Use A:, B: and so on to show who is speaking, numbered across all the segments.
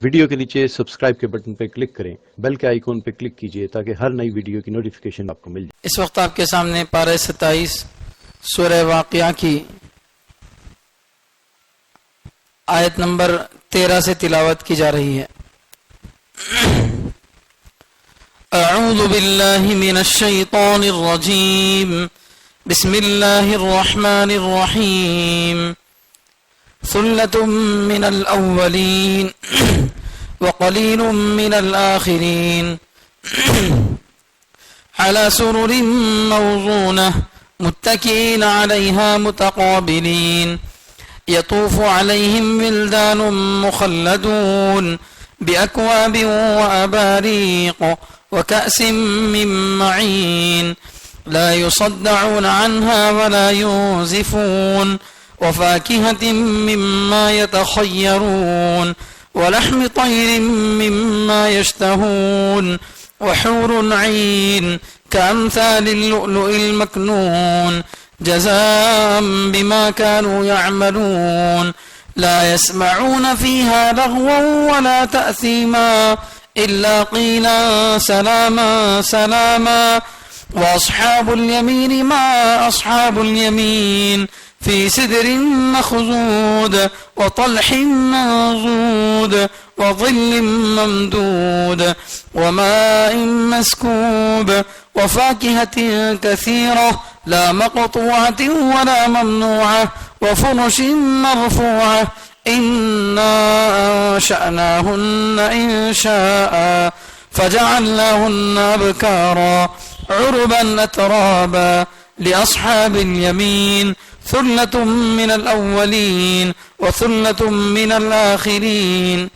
A: Video کے نیچے subscribe کے بٹن پہ کلک کریں، بیل کے آئیکن پہ کلک کیجئے تاکہ ہر نئی ویڈیو کی نوٹیفیکیشن آپ کو مل جائے۔
B: اس وقت آپ کے سامنے پارہ 27 سورہ واقعہ کی آیت نمبر 13 سے تلاوت کی جا رہی ہے۔ اعوذ باللہ من الشیطان الرجیم، بسم اللہ الرحمن الرحیم، ثلۃ من الاولین وقلیل من الآخرین على سرر موضونة متكئين عليها متقابلين يطوف عليهم ولدان مخلدون بأكواب وأباريق وكأس من معين لا يصدعون عنها ولا ينزفون وفاكهة مما يتخيرون ولحم طير مما يشتهون وحور عين كأمثال اللؤلؤ المكنون جزاء بما كانوا يعملون لا يسمعون فيها لغوا ولا تأثيما إلا قيلا سلاما سلاما وأصحاب اليمين ما أصحاب اليمين في سدر مخضود وطلح منضود وظل ممدود وماء مسكوب وفاكهة كثيرة لا مقطوعة ولا ممنوعة وفرش مرفوعة إنا أنشأناهن إنشاء فجعلناهن أبكارا عربا أترابا لأصحاب اليمين ثلة من الأولين وثلة من الآخرين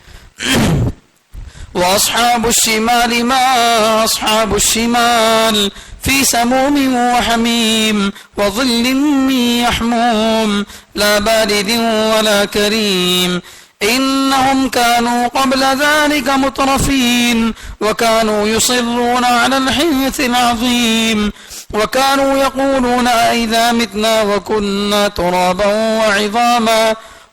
B: وأصحاب الشمال ما أصحاب الشمال في سموم وحميم وظل من يحموم لا بارد ولا كريم إنهم كانوا قبل ذلك مترفين وكانوا يصرون على الحنث العظيم وكانوا يقولون أئذا متنا وكنا ترابا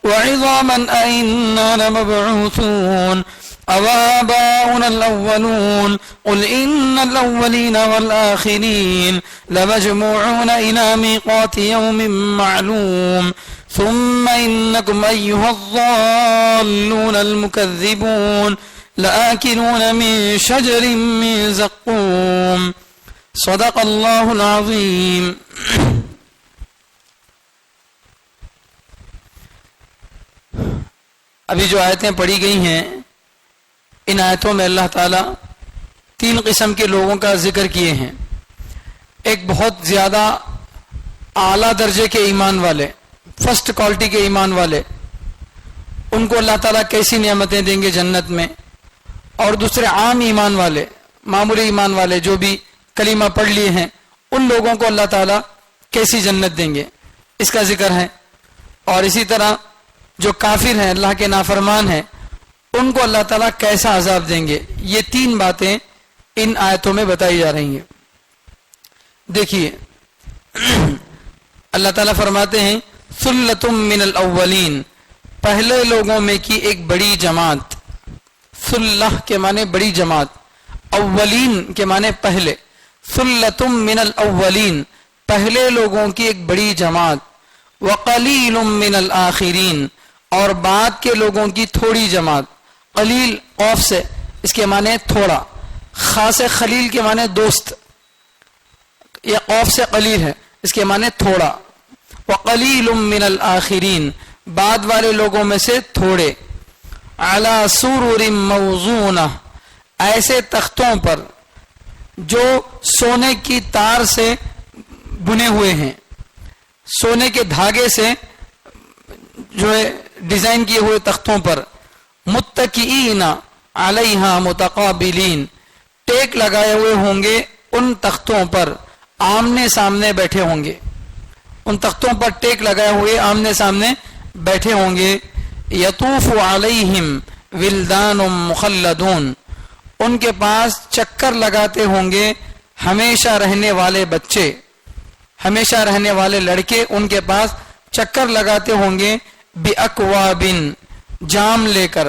B: وعظاما أئنا لمبعوثون أوآباؤنا الأولون قل إن الأولين والآخرين لمجموعون إلى ميقات يوم معلوم ثم إنكم أيها الضالون المكذبون لآكلون من شجر من زقوم صدق اللہ العظیم۔ ابھی جو آیتیں پڑھی گئی ہیں ان آیتوں میں اللہ تعالیٰ 3 قسم کے لوگوں کا ذکر کیے ہیں۔ ایک بہت زیادہ اعلیٰ درجے کے ایمان والے، فرسٹ کوالٹی کے ایمان والے، ان کو اللہ تعالیٰ کیسی نعمتیں دیں گے جنت میں، اور دوسرے عام ایمان والے، معمولی ایمان والے جو بھی کلمہ پڑھ لیے ہیں، ان لوگوں کو اللہ تعالیٰ کیسی جنت دیں گے، اس کا ذکر ہے۔ اور اسی طرح جو کافر ہیں، اللہ کے نافرمان ہیں، ان کو اللہ تعالیٰ کیسا عذاب دیں گے، یہ 3 باتیں ان آیتوں میں بتائی جا رہی ہیں۔ دیکھیے اللہ تعالیٰ فرماتے ہیں ثلۃ من الاولین، پہلے لوگوں میں کی ایک بڑی جماعت۔ ثلہ کے معنی بڑی جماعت، اولین کے معنی پہلے۔ ثلۃ من الاولین، پہلے لوگوں کی ایک بڑی جماعت۔ وقلیل من الآخرین، اور بعد کے لوگوں کی تھوڑی جماعت۔ قلیل قوف سے، اس کے معنی تھوڑا، خاص خلیل کے معنی دوست، یہ قوف سے قلیل ہے، اس کے معنی تھوڑا۔ وقلیل من الآخرین، بعد والے لوگوں میں سے تھوڑے۔ علی سرر موضونہ، ایسے تختوں پر جو سونے کی تار سے بنے ہوئے ہیں، سونے کے دھاگے سے جو ہے ڈیزائن کیے ہوئے تختوں پر۔ متکئین علیہا متقابلین، ٹیک لگائے ہوئے ہوں گے ان تختوں پر، آمنے سامنے بیٹھے ہوں گے، ان تختوں پر ٹیک لگائے ہوئے آمنے سامنے بیٹھے ہوں گے۔ یطوف علیہم ولدان مخلدون، ان کے پاس چکر لگاتے ہوں گے ہمیشہ رہنے والے بچے، ہمیشہ رہنے والے لڑکے ان کے پاس چکر لگاتے ہوں گے۔ بِأَكْوَابٍ، جام لے کر،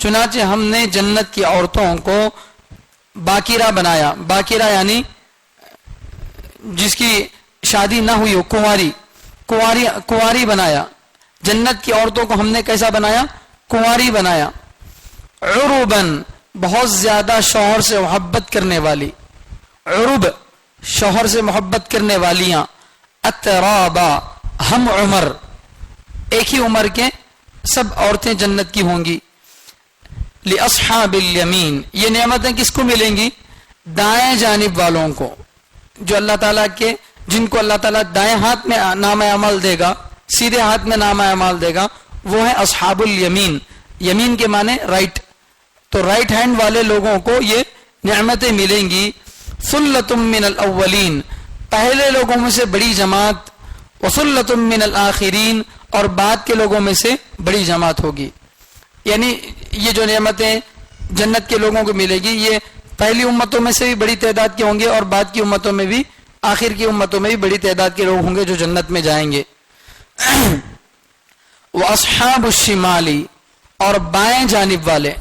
B: چنانچہ ہم نے جنت کی عورتوں کو باکرہ بنایا. باکرہ یعنی جس کی شادی نہ ہوئی ہو, کنواری بنایا. جنت کی عورتوں کو ہم نے کیسا بنایا؟ کنواری بنایا. عرباً بہت زیادہ شوہر سے محبت کرنے والی. عرب شوہر سے محبت کرنے والیاں. اترابا ہم عمر, ایک ہی عمر کے سب عورتیں جنت کی ہوں گی. لأصحاب الیمین, یہ نعمتیں کس کو ملیں گی؟ دائیں جانب والوں کو. جو اللہ تعالیٰ کے, جن کو اللہ تعالیٰ دائیں ہاتھ میں نامہ اعمال دے گا, سیدھے ہاتھ میں نامہ اعمال دے گا, وہ ہیں اصحاب الیمین. یمین کے معنی رائٹ, تو رائٹ ہینڈ والے لوگوں کو یہ نعمتیں ملیں گی. ثلۃ من الاولین, پہلے لوگوں میں سے بڑی جماعت. وثلۃ من الآخرین, اور بعد کے لوگوں میں سے بڑی جماعت ہوگی. یعنی یہ جو نعمتیں جنت کے لوگوں کو ملے گی, یہ پہلی امتوں میں سے بھی بڑی تعداد کے ہوں گے, اور بعد کی امتوں میں بھی, آخر کی امتوں میں بھی بڑی تعداد کے لوگ ہوں گے جو جنت میں جائیں گے. وَأَصْحَابُ الشِّمَالِ, اور بائیں جانب والے,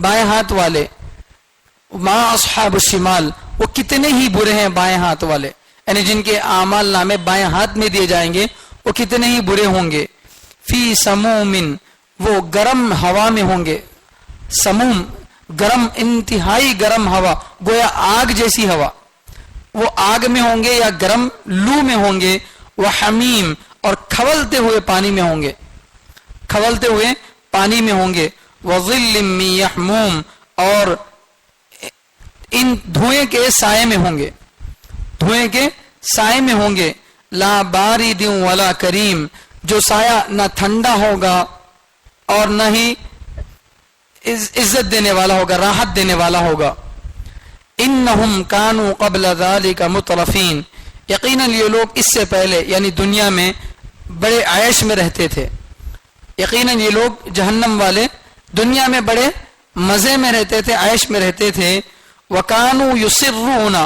B: بائیں ہاتھ والے. مَا أَصْحَابُ الشِّمَالِ, وہ کتنے ہی برے ہیں بائیں ہاتھ والے, یعنی جن کے اعمال نامے بائیں ہاتھ میں دیے جائیں گے وہ کتنے ہی برے ہوں گے. فی سموم, وہ گرم ہوا میں ہوں گے. سموم گرم, انتہائی گرم ہوا, گویا آگ جیسی ہوا. وہ آگ میں ہوں گے یا گرم لو میں ہوں گے. وہ حمیم, اور کھولتے ہوئے پانی میں ہوں گے, کھولتے ہوئے پانی میں ہوں گے. وظل من یحموم, اور ان دھوئیں کے سائے میں ہوں گے, دھوئیں کے سائے میں ہوں گے. لا بارد ولا کریم, جو سایہ نہ ٹھنڈا ہوگا اور نہ ہی عزت دینے والا ہوگا, راحت دینے والا ہوگا. انہم کانوا قبل ذلک مترفین, یقیناً یہ لوگ اس سے پہلے یعنی دنیا میں بڑے عیش میں رہتے تھے. یقیناً یہ لوگ جہنم والے دنیا میں بڑے مزے میں رہتے تھے, عیش میں رہتے تھے. وکانوا یصرون,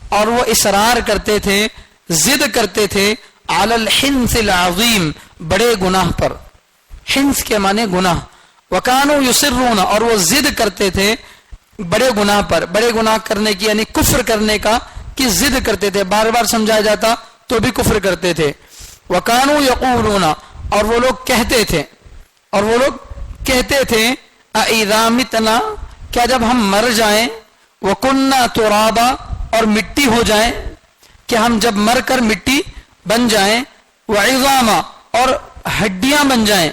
B: اور وہ اصرار کرتے تھے, ضد کرتے تھے. علی الحنث العظیم, بڑے گناہ پر. حنث کے معنی گناہ. وکانوا یصرون, اور وہ ضد کرتے تھے بڑے گناہ پر. بڑے گناہ کرنے کی یعنی کفر کرنے کا کی ضد کرتے تھے, بار بار سمجھایا جاتا تو بھی کفر کرتے تھے. وکانوا یقولون, اور وہ لوگ کہتے تھے, اور وہ لوگ کہتے تھے اذا متنا, کیا جب ہم مر جائیں, وکننا ترابا, اور مٹی ہو جائیں, کہ ہم جب مر کر مٹی بن جائیں, وعظاما, اور ہڈیاں بن جائیں,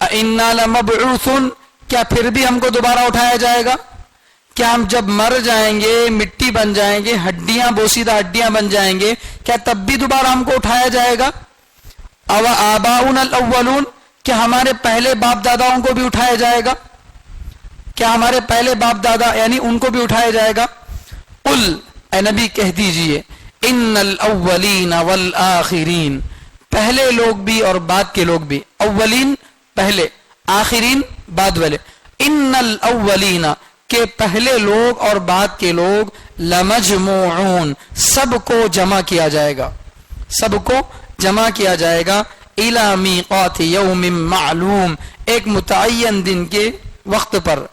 B: انا لمبعوثون, کیا پھر بھی ہم کو دوبارہ اٹھایا جائے گا؟ کیا ہم جب مر جائیں گے, مٹی بن جائیں گے, ہڈیاں بوسیدہ ہڈیاں بن جائیں گے, کیا تب بھی دوبارہ ہم کو اٹھایا جائے گا؟ او آباؤنا الاولون, کیا ہمارے پہلے باپ داداؤں کو بھی اٹھایا جائے گا؟ کیا ہمارے پہلے باپ دادا یعنی ان کو بھی اٹھایا جائے گا؟ قل, اے نبی کہہ دیجئے, ان الاولین والآخرین, پہلے لوگ بھی اور بعد کے لوگ بھی. اولین پہلے, آخرین بعد والے. ان الاولین, کہ پہلے لوگ اور بعد کے لوگ, لمجموعون, سب کو جمع کیا جائے گا, سب کو جمع کیا جائے گا. الی میقات یوم معلوم, ایک متعین دن کے وقت پر.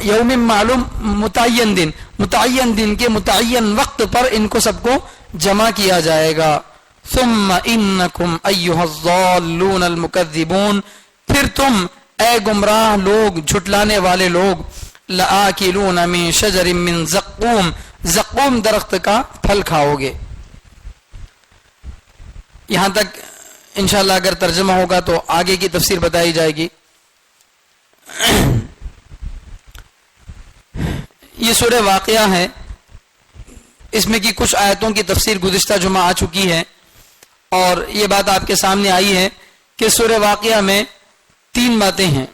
B: یوم معلوم متعین دن, متعین دن کے متعین وقت پر ان کو سب کو جمع کیا جائے گا. ثم انکم ایھا الضالون المکذبون, پھر تم اے گمراہ لوگ, جھٹلانے والے لوگ, لآکلون من شجر من زقوم, زقوم درخت کا پھل کھاؤ گے. یہاں تک انشاءاللہ اگر ترجمہ ہوگا تو آگے کی تفسیر بتائی جائے گی. یہ سورہ واقعہ ہے, اس میں کی کچھ آیتوں کی تفسیر گزشتہ جمعہ آ چکی ہے, اور یہ بات آپ کے سامنے آئی ہے کہ سورہ واقعہ میں تین باتیں ہیں.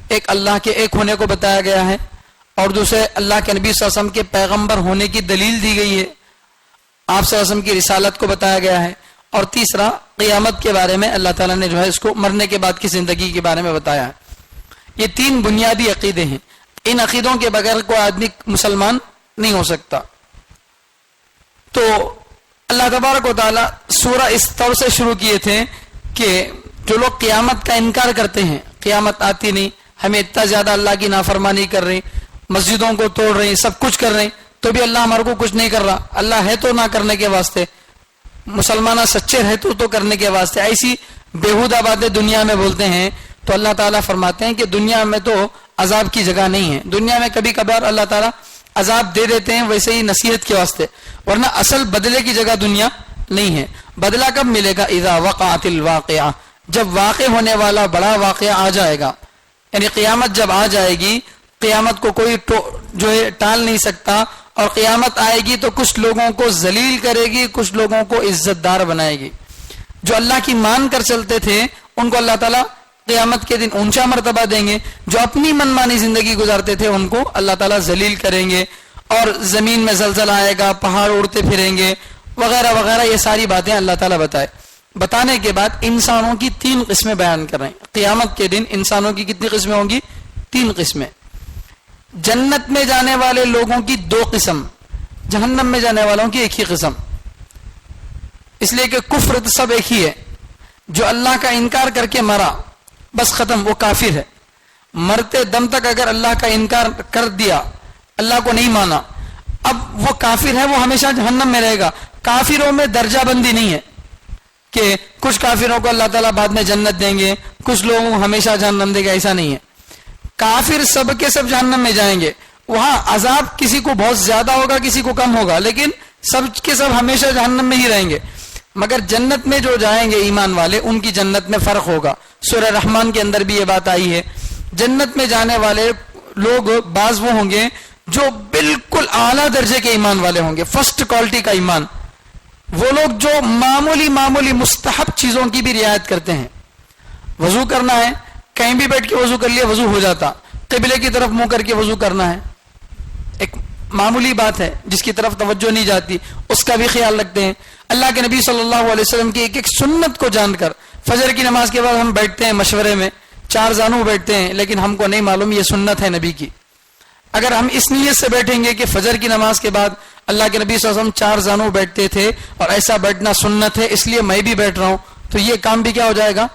B: ایک اللہ کے ایک ہونے کو بتایا گیا ہے, اور دوسرے اللہ کے نبی صلی اللہ علیہ وسلم کے پیغمبر ہونے کی دلیل دی گئی ہے, آپ صلی اللہ علیہ وسلم کی رسالت کو بتایا گیا ہے, اور تیسرا قیامت کے بارے میں اللہ تعالیٰ نے جو ہے اس کو مرنے کے بعد کی زندگی کے بارے میں بتایا ہے. یہ تین بنیادی عقیدے ہیں, ان عقیدوں کے بغیر کوئی آدمی مسلمان نہیں ہو سکتا. تو اللہ تبارک و تعالیٰ سورہ اس طور سے شروع کیے تھے کہ جو لوگ قیامت کا انکار کرتے ہیں, قیامت آتی نہیں, ہمیں اتنا زیادہ اللہ کی نافرمانی کر رہے ہیں, مسجدوں کو توڑ رہے ہیں, سب کچھ کر رہے ہیں, تو بھی اللہ ہمارے کو کچھ نہیں کر رہا. اللہ ہے تو نہ کرنے کے واسطے, مسلمان سچے رہے تو کرنے کے واسطے. ایسی بےہودہ باتیں دنیا میں بولتے ہیں. تو اللہ تعالیٰ فرماتے ہیں کہ دنیا میں تو عذاب کی جگہ نہیں ہے. دنیا میں کبھی کبھار اللہ تعالیٰ عذاب دے دیتے ہیں ویسے ہی نصیحت کے واسطے, ورنہ اصل بدلے کی جگہ دنیا نہیں ہے. بدلہ کب ملے گا؟ اذا وقعت الواقعہ, جب واقع ہونے والا بڑا واقعہ آ جائے گا, یعنی قیامت جب آ جائے گی. قیامت کو کوئی جو ہے ٹال نہیں سکتا, اور قیامت آئے گی تو کچھ لوگوں کو ذلیل کرے گی, کچھ لوگوں کو عزت دار بنائے گی. جو اللہ کی مان کر چلتے تھے ان کو اللہ تعالیٰ قیامت کے دن اونچا مرتبہ دیں گے. جو اپنی منمانی زندگی گزارتے تھے ان کو اللہ تعالیٰ ذلیل کریں گے, اور زمین میں زلزلہ آئے گا, پہاڑ اڑتے پھریں گے وغیرہ وغیرہ. یہ ساری باتیں اللہ تعالیٰ بتانے کے بعد انسانوں کی 3 قسمیں بیان کر رہے ہیں. قیامت کے دن انسانوں کی کتنی قسمیں ہوں گی؟ 3 قسمیں. جنت میں جانے والے لوگوں کی 2 قسم, جہنم میں جانے والوں کی 1 ہی قسم. اس لیے کہ کفر تو سب ایک ہی ہے. جو اللہ کا انکار کر کے مرا بس ختم, وہ کافر ہے. مرتے دم تک اگر اللہ کا انکار کر دیا, اللہ کو نہیں مانا, اب وہ کافر ہے, وہ ہمیشہ جہنم میں رہے گا. کافروں میں درجہ بندی نہیں ہے کہ کچھ کافروں کو اللہ تعالیٰ بعد میں جنت دیں گے, کچھ لوگوں کو ہمیشہ جہنم دے گا, ایسا نہیں ہے. کافر سب کے سب جہنم میں جائیں گے. وہاں عذاب کسی کو بہت زیادہ ہوگا, کسی کو کم ہوگا, لیکن سب کے سب ہمیشہ جہنم میں ہی رہیں گے. مگر جنت میں جو جائیں گے ایمان والے, ان کی جنت میں فرق ہوگا. سورہ رحمان کے اندر بھی یہ بات آئی ہے. جنت میں جانے والے لوگ بعض وہ ہوں گے جو بالکل اعلیٰ درجے کے ایمان والے ہوں گے, فرسٹ کوالٹی کا ایمان. وہ لوگ جو معمولی مستحب چیزوں کی بھی رعایت کرتے ہیں. وضو کرنا ہے, کہیں بھی بیٹھ کے وضو کر لیا وضو ہو جاتا. قبلے کی طرف منہ کر کے وضو کرنا ہے, ایک معمولی بات ہے جس کی طرف توجہ نہیں جاتی, اس کا بھی خیال رکھتے ہیں. اللہ کے نبی صلی اللہ علیہ وسلم کی ایک سنت کو جان کر, فجر کی نماز کے بعد ہم بیٹھتے ہیں مشورے میں, 4 زانو بیٹھتے ہیں, لیکن ہم کو نہیں معلوم یہ سنت ہے نبی کی. اگر ہم اس نیت سے بیٹھیں گے کہ فجر کی نماز کے بعد اللہ کے نبی صلی اللہ علیہ وسلم 4 زانو بیٹھتے تھے اور ایسا بیٹھنا سنت ہے اس لیے میں بھی بیٹھ رہا ہوں, تو یہ کام بھی کیا ہو جائے گا؟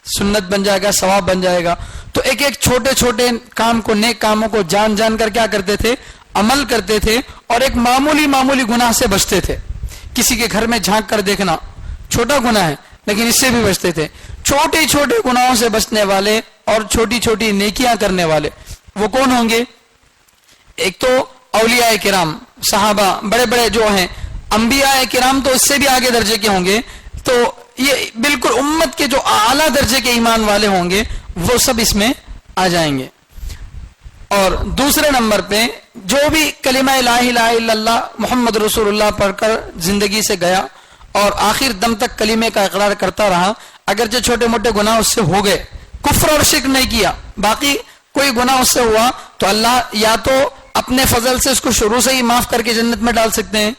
B: سنت بن جائے گا, ثواب بن جائے گا. تو ایک چھوٹے کام کو, نیک کاموں کو جان کر کیا کرتے تھے؟ عمل کرتے تھے, اور ایک معمولی گناہ سے بچتے تھے. کسی کے گھر میں جھانک کر دیکھنا چھوٹا گناہ ہے, لیکن اس سے بھی بچتے تھے. چھوٹے گناہوں سے بچنے والے اور چھوٹی نیکیاں کرنے والے وہ کون ہوں گے؟ ایک تو اولیاء کرام, صحابہ بڑے جو ہیں. انبیاء کرام تو اس سے بھی آگے درجے کے ہوں گے. تو یہ بالکل امت کے جو اعلیٰ درجے کے ایمان والے ہوں گے وہ سب اس میں آ جائیں گے. اور دوسرے نمبر پہ جو بھی کلمہ لا الہ الا اللہ محمد رسول اللہ پڑھ کر زندگی سے گیا اور آخر دم تک کلمے کا اقرار کرتا رہا, اگرچہ چھوٹے موٹے گناہ اس سے ہو گئے, کفر اور شرک نہیں کیا, باقی کوئی گناہ اس سے ہوا, تو اللہ یا تو اپنے فضل سے اس کو شروع سے ہی معاف کر کے جنت میں ڈال سکتے ہیں,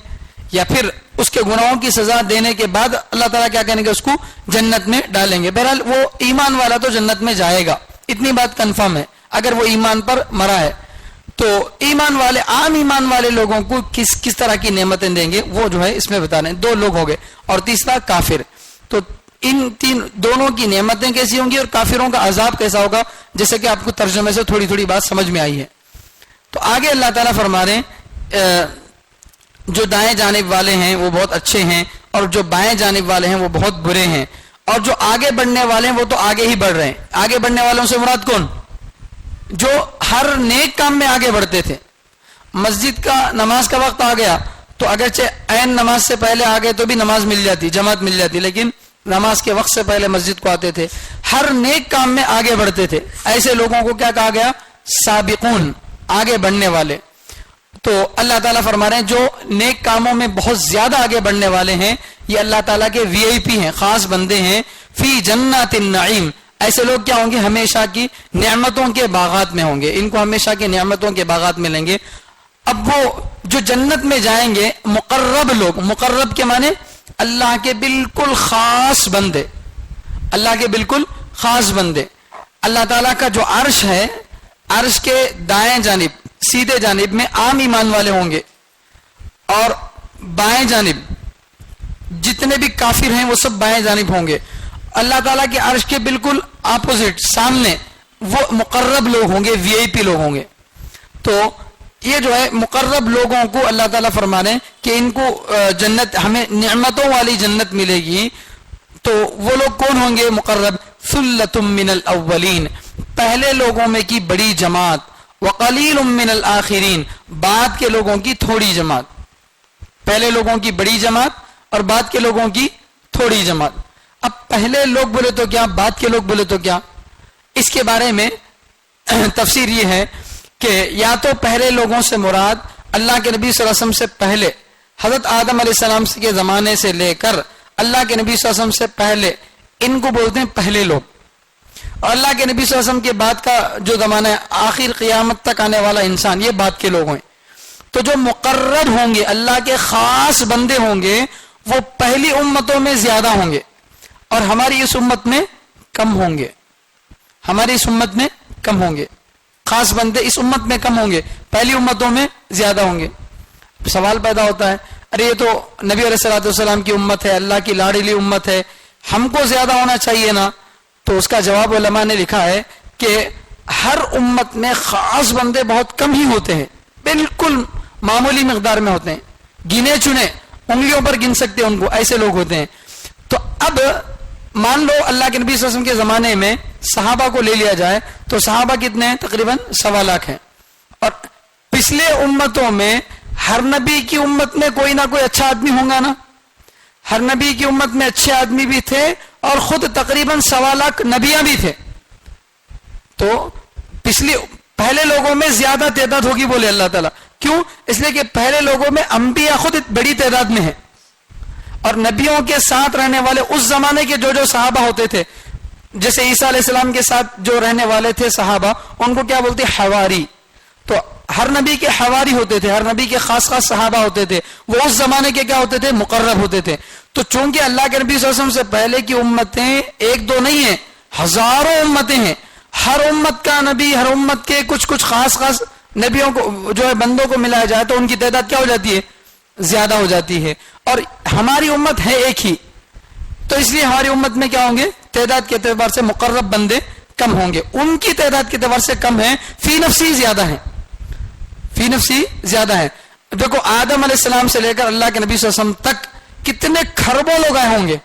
B: یا پھر اس کے گناہوں کی سزا دینے کے بعد اللہ تعالیٰ کیا کہیں گے؟ اس کو جنت میں ڈالیں گے. بہرحال وہ ایمان والا تو جنت میں جائے گا, اتنی بات کنفرم ہے اگر وہ ایمان پر مرا ہے. تو ایمان والے, عام ایمان والے لوگوں کو کس طرح کی نعمتیں دیں گے وہ جو ہے اس میں بتا رہے ہیں. 2 لوگ ہو گئے, اور تیسرا کافر. تو ان دونوں کی نعمتیں کیسی ہوں گی اور کافروں کا عذاب کیسا ہوگا, جیسے کہ آپ کو ترجمے سے تھوڑی بات سمجھ میں آئی ہے. تو آگے اللہ تعالیٰ فرما رہے ہیں جو دائیں جانب والے ہیں وہ بہت اچھے ہیں, اور جو بائیں جانب والے ہیں وہ بہت برے ہیں. اور جو آگے بڑھنے والے ہیں وہ تو آگے ہی بڑھ رہے ہیں. آگے بڑھنے والوں سے مراد کون؟ جو ہر نیک کام میں آگے بڑھتے تھے. مسجد کا نماز کا وقت آ گیا تو اگرچہ عین نماز سے پہلے آگے تو بھی نماز مل جاتی, جماعت مل جاتی, لیکن نماز کے وقت سے پہلے مسجد کو آتے تھے. ہر نیک کام میں آگے بڑھتے تھے. ایسے لوگوں کو کیا کہا گیا؟ سابقون, آگے بڑھنے والے. تو اللہ تعالیٰ فرما رہے ہیں جو نیک کاموں میں بہت زیادہ آگے بڑھنے والے ہیں یہ اللہ تعالیٰ کے VIP ہیں, خاص بندے ہیں. فی جنات النعیم, ایسے لوگ کیا ہوں گے؟ ہمیشہ کی نعمتوں کے باغات میں ہوں گے, ان کو ہمیشہ کے نعمتوں کے باغات ملیں گے. اب وہ جو جنت میں جائیں گے مقرب لوگ, مقرب کے معنی اللہ کے بالکل خاص بندے, اللہ کے بالکل خاص بندے. اللہ تعالیٰ کا جو عرش ہے, عرش کے دائیں جانب سیدھے جانب میں عام ایمان والے ہوں گے, اور بائیں جانب جتنے بھی کافر ہیں وہ سب بائیں جانب ہوں گے. اللہ تعالیٰ کے عرش کے بالکل اپوزٹ سامنے وہ مقرب لوگ ہوں گے, وی آئی پی لوگ ہوں گے. تو یہ جو ہے مقرب لوگوں کو اللہ تعالیٰ فرما رہے ہیں کہ ان کو جنت, ہمیں نعمتوں والی جنت ملے گی. تو وہ لوگ کون ہوں گے مقرب؟ ثلۃ من الاولین, پہلے لوگوں میں کی بڑی جماعت, وقلیل من الآخرین, بعد کے لوگوں کی تھوڑی جماعت. پہلے لوگوں کی بڑی جماعت اور بعد کے لوگوں کی تھوڑی جماعت. اب پہلے لوگ بولے تو کیا, بعد کے لوگ بولے تو کیا؟ اس کے بارے میں تفسیر یہ ہے کہ یا تو پہلے لوگوں سے مراد اللہ کے نبی صلی اللہ علیہ وسلم سے پہلے حضرت آدم علیہ السلام کے زمانے سے لے کر اللہ کے نبی صلی اللہ علیہ وسلم سے پہلے, ان کو بولتے ہیں پہلے لوگ. اور اللہ کے نبی صلی اللہ علیہ وسلم کے بعد کا جو زمانہ ہے, آخر قیامت تک آنے والا انسان, یہ بعد کے لوگ ہیں. تو جو مقرر ہوں گے, اللہ کے خاص بندے ہوں گے, وہ پہلی امتوں میں زیادہ ہوں گے اور ہماری اس امت میں کم ہوں گے. ہماری اس امت میں کم ہوں گے. خاص بندے اس امت میں کم ہوں گے, پہلی امتوں میں زیادہ ہوں گے. سوال پیدا ہوتا ہے, ارے یہ تو نبی علیہ الصلوۃ والسلام کی امت ہے, اللہ کی لاڈلی امت ہے, ہم کو زیادہ ہونا چاہیے نا. تو اس کا جواب علماء نے لکھا ہے کہ ہر امت میں خاص بندے بہت کم ہی ہوتے ہیں, بالکل معمولی مقدار میں ہوتے ہیں, گنے چنے انگلیوں پر گن سکتے ہیں ان کو, ایسے لوگ ہوتے ہیں. تو اب مان لو اللہ کے نبی صلی اللہ علیہ وسلم کے زمانے میں صحابہ کو لے لیا جائے تو صحابہ کتنے ہیں؟ تقریباً 1.25 لاکھ ہیں. اور پچھلے امتوں میں ہر نبی کی امت میں کوئی نہ کوئی اچھا آدمی ہوں گا نا. ہر نبی کی امت میں اچھے آدمی بھی تھے اور خود تقریباً 1.25 لاکھ نبیاں بھی تھے. تو پہلے لوگوں میں زیادہ تعداد ہوگی بولے اللہ تعالیٰ. کیوں؟ اس لیے کہ پہلے لوگوں میں انبیاء خود بڑی تعداد میں ہیں, اور نبیوں کے ساتھ رہنے والے اس زمانے کے جو صحابہ ہوتے تھے, جیسے عیسیٰ علیہ السلام کے ساتھ جو رہنے والے تھے صحابہ, ان کو کیا بولتے؟ حواری. تو ہر نبی کے حواری ہوتے تھے, ہر نبی کے خاص خاص صحابہ ہوتے تھے, وہ اس زمانے کے کیا ہوتے تھے؟ مقرب ہوتے تھے. تو چونکہ اللہ کے نبی صلی اللہ علیہ وسلم سے پہلے کی امتیں ایک دو نہیں ہیں, ہزاروں امتیں ہیں. ہر امت کا نبی, ہر امت کے کچھ خاص خاص نبیوں کو جو ہے بندوں کو ملایا جائے تو ان کی تعداد کیا ہو جاتی ہے؟ زیادہ ہو جاتی ہے. اور ہماری امت ہے ایک ہی, تو اس لیے ہماری امت میں کیا ہوں گے؟ تعداد کے اعتبار سے مقرب بندے کم ہوں گے. ان کی تعداد کے اعتبار سے کم ہیں, فی نفسی زیادہ ہیں, فی نفسی زیادہ ہیں. دیکھو آدم علیہ السلام سے لے کر اللہ کے نبی صلی اللہ علیہ وسلم تک کتنے خربوں لوگ آئے ہوں گے,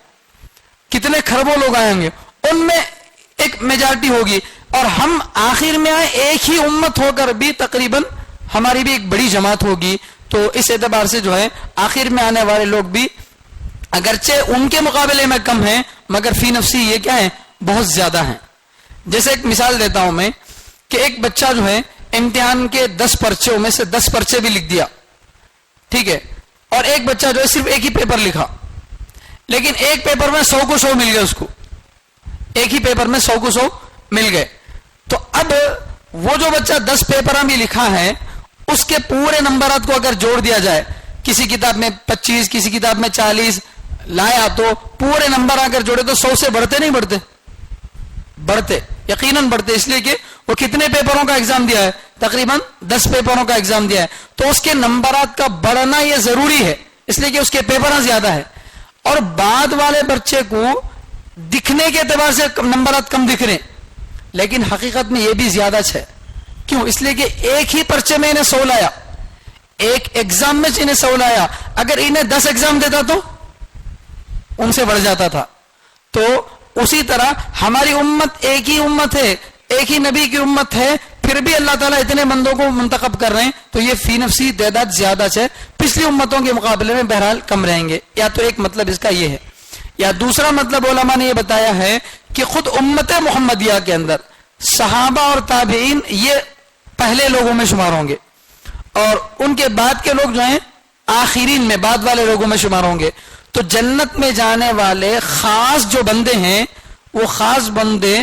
B: کتنے خربوں لوگ آئے ہوں گے. ان میں ایک میجارٹی ہوگی, اور ہم آخر میں آئے ایک ہی امت ہو کر بھی تقریباً ہماری بھی ایک بڑی جماعت ہوگی. تو اس اعتبار سے جو ہے آخر میں آنے والے لوگ بھی اگرچہ ان کے مقابلے میں کم ہیں, مگر فی نفسی یہ کیا ہے؟ بہت زیادہ ہیں. جیسے ایک مثال دیتا ہوں میں کہ ایک بچہ جو ہے امتحان کے 10 پرچوں میں سے 10 پرچے بھی لکھ دیا, ٹھیک ہے, اور ایک بچہ جو ہے صرف ایک ہی پیپر لکھا, لیکن ایک پیپر میں 100 کو 100 مل گئے اس کو, ایک ہی پیپر میں 100 کو 100 مل گئے. تو اب وہ جو بچہ 10 پیپراں بھی لکھا ہے, اس کے پورے نمبرات کو اگر جوڑ دیا جائے, کسی کتاب میں 25, کسی کتاب میں 40 لایا, تو پورے نمبر اگر جوڑے تو 100 سے بڑھتے نہیں بڑھتے؟ بڑھتے, یقیناً بڑھتے. اس لیے کہ وہ کتنے پیپروں کا ایگزام دیا ہے؟ تقریباً 10 پیپروں کا ایگزام دیا ہے. تو اس کے نمبرات کا بڑھنا یہ ضروری ہے, اس لیے کہ اس کے پیپراں زیادہ ہے. اور بعد والے بچے کو دکھنے کے اعتبار سے نمبرات کم دکھ رہے, لیکن حقیقت میں یہ بھی زیادہ ہے. کیوں؟ اس لیے کہ ایک ہی پرچے میں انہیں 100 لایا, ایک ایگزام میں انہیں 100 لایا. اگر انہیں 10 ایگزام دیتا تو ان سے بڑھ جاتا تھا. تو اسی طرح ہماری امت ایک ہی امت ہے, ایک ہی نبی کی امت ہے, پھر بھی اللہ تعالیٰ اتنے بندوں کو منتخب کر رہے ہیں, تو یہ فی نفسی تعداد زیادہ ہے, پچھلی امتوں کے مقابلے میں بہرحال کم رہیں گے. یا تو ایک مطلب اس کا یہ ہے, یا دوسرا مطلب علماء نے یہ بتایا ہے کہ خود امت محمدیہ کے اندر صحابہ اور تابعین یہ پہلے لوگوں میں شمار ہوں گے, اور ان کے بعد کے لوگ جو ہیں آخرین میں, بعد والے لوگوں میں شمار ہوں گے. تو جنت میں جانے والے خاص جو بندے ہیں, وہ خاص بندے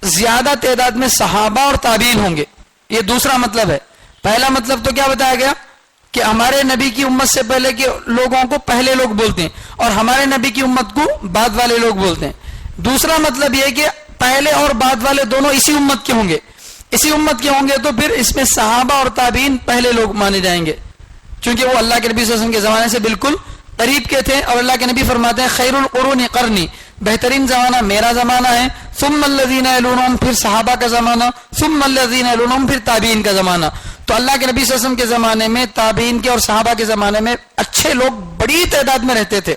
B: زیادہ تعداد میں صحابہ اور تابعین ہوں گے. یہ دوسرا مطلب ہے. پہلا مطلب تو کیا بتایا گیا کہ ہمارے نبی کی امت سے پہلے کے لوگوں کو پہلے لوگ بولتے ہیں, اور ہمارے نبی کی امت کو بعد والے لوگ بولتے ہیں. دوسرا مطلب یہ کہ پہلے اور بعد والے دونوں اسی امت کے ہوں گے. اسی امت کے ہوں گے تو پھر اس میں صحابہ اور تابعین پہلے لوگ مانے جائیں گے, چونکہ وہ اللہ کے نبی صلی اللہ علیہ وسلم کے زمانے سے بالکل قریب کے تھے. اور اللہ کے نبی فرماتے ہیں خیر القرون قرنی, بہترین زمانہ میرا زمانہ ہے, ثم الذین یلونہم, پھر صحابہ کا زمانہ, ثم الذین یلونہم, پھر تابعین کا زمانہ. تو اللہ کے نبی صلی اللہ علیہ وسلم کے زمانے میں, تابعین کے اور صحابہ کے زمانے میں اچھے لوگ بڑی تعداد میں رہتے تھے.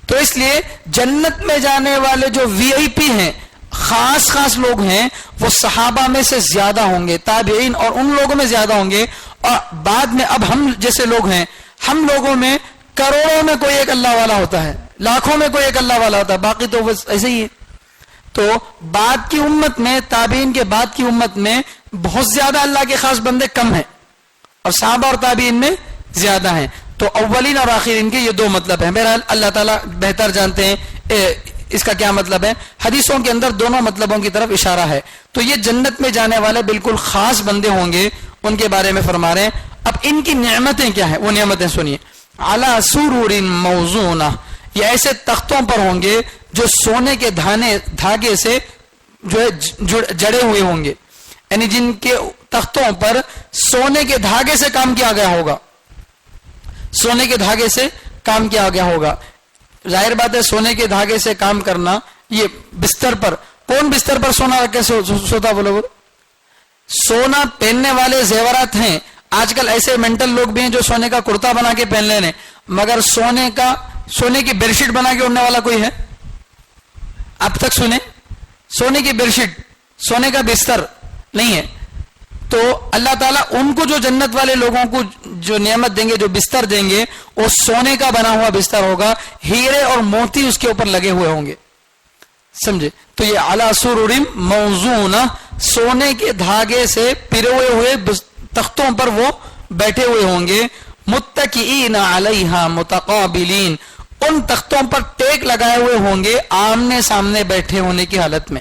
B: تو اس لیے جنت میں جانے والے جو وی آئی پی ہیں, خاص لوگ ہیں, وہ صحابہ میں سے زیادہ ہوں گے, تابعین اور ان لوگوں میں زیادہ ہوں گے. اور بعد میں اب ہم جیسے لوگ ہیں, ہم لوگوں میں کروڑوں میں کوئی ایک اللہ والا ہوتا ہے, لاکھوں میں کوئی ایک اللہ والا ہوتا ہے, باقی تو بس ایسے ہی ہے. تو بعد کی امت میں, تابعین کے بعد کی امت میں بہت زیادہ اللہ کے خاص بندے کم ہیں, اور صحابہ اور تابعین میں زیادہ ہیں. تو اولین اور آخرین کے یہ دو مطلب ہیں. بہرحال اللہ تعالیٰ بہتر جانتے ہیں اس کا کیا مطلب ہے. حدیثوں کے اندر دونوں مطلبوں کی طرف اشارہ ہے. تو یہ جنت میں جانے والے بالکل خاص بندے ہوں گے, ان کے بارے میں فرما رہے ہیں. اب ان کی نعمتیں کیا ہیں, وہ نعمتیں سنیے. علی سرور موضونہ, یہ ایسے تختوں پر ہوں گے جو سونے کے دھاگے سے جو ہے جڑے ہوئے ہوں گے, یعنی جن کے تختوں پر سونے کے دھاگے سے کام کیا گیا ہوگا, سونے کے دھاگے سے کام کیا گیا ہوگا. ظاہر بات ہے سونے کے دھاگے سے کام کرنا, یہ بستر پر, کون بستر پر سونا رکھ کے سوتا بولو؟ سونا پہننے والے زیورات ہیں. آج کل ایسے مینٹل لوگ بھی ہیں جو سونے کا کرتا بنا کے پہن لینے, مگر سونے کی بیڈ شیٹ بنا کے اڑنے والا کوئی ہے اب تک سنے؟ سونے کی بیڈ شیٹ, سونے کا بستر نہیں ہے. تو اللہ تعالیٰ ان کو جو جنت والے لوگوں کو جو نعمت دیں گے, جو بستر دیں گے, وہ سونے کا بنا ہوا بستر ہوگا, ہیرے اور موتی اس کے اوپر لگے ہوئے ہوں گے. سمجھے؟ تو یہ علی سرور موضونہ, سونے کے دھاگے سے پروئے ہوئے تختوں پر وہ بیٹھے ہوئے ہوں گے. متکئین علیہا متقابلین, ان تختوں پر ٹیک لگائے ہوئے ہوں گے, آمنے سامنے بیٹھے ہونے کی حالت میں.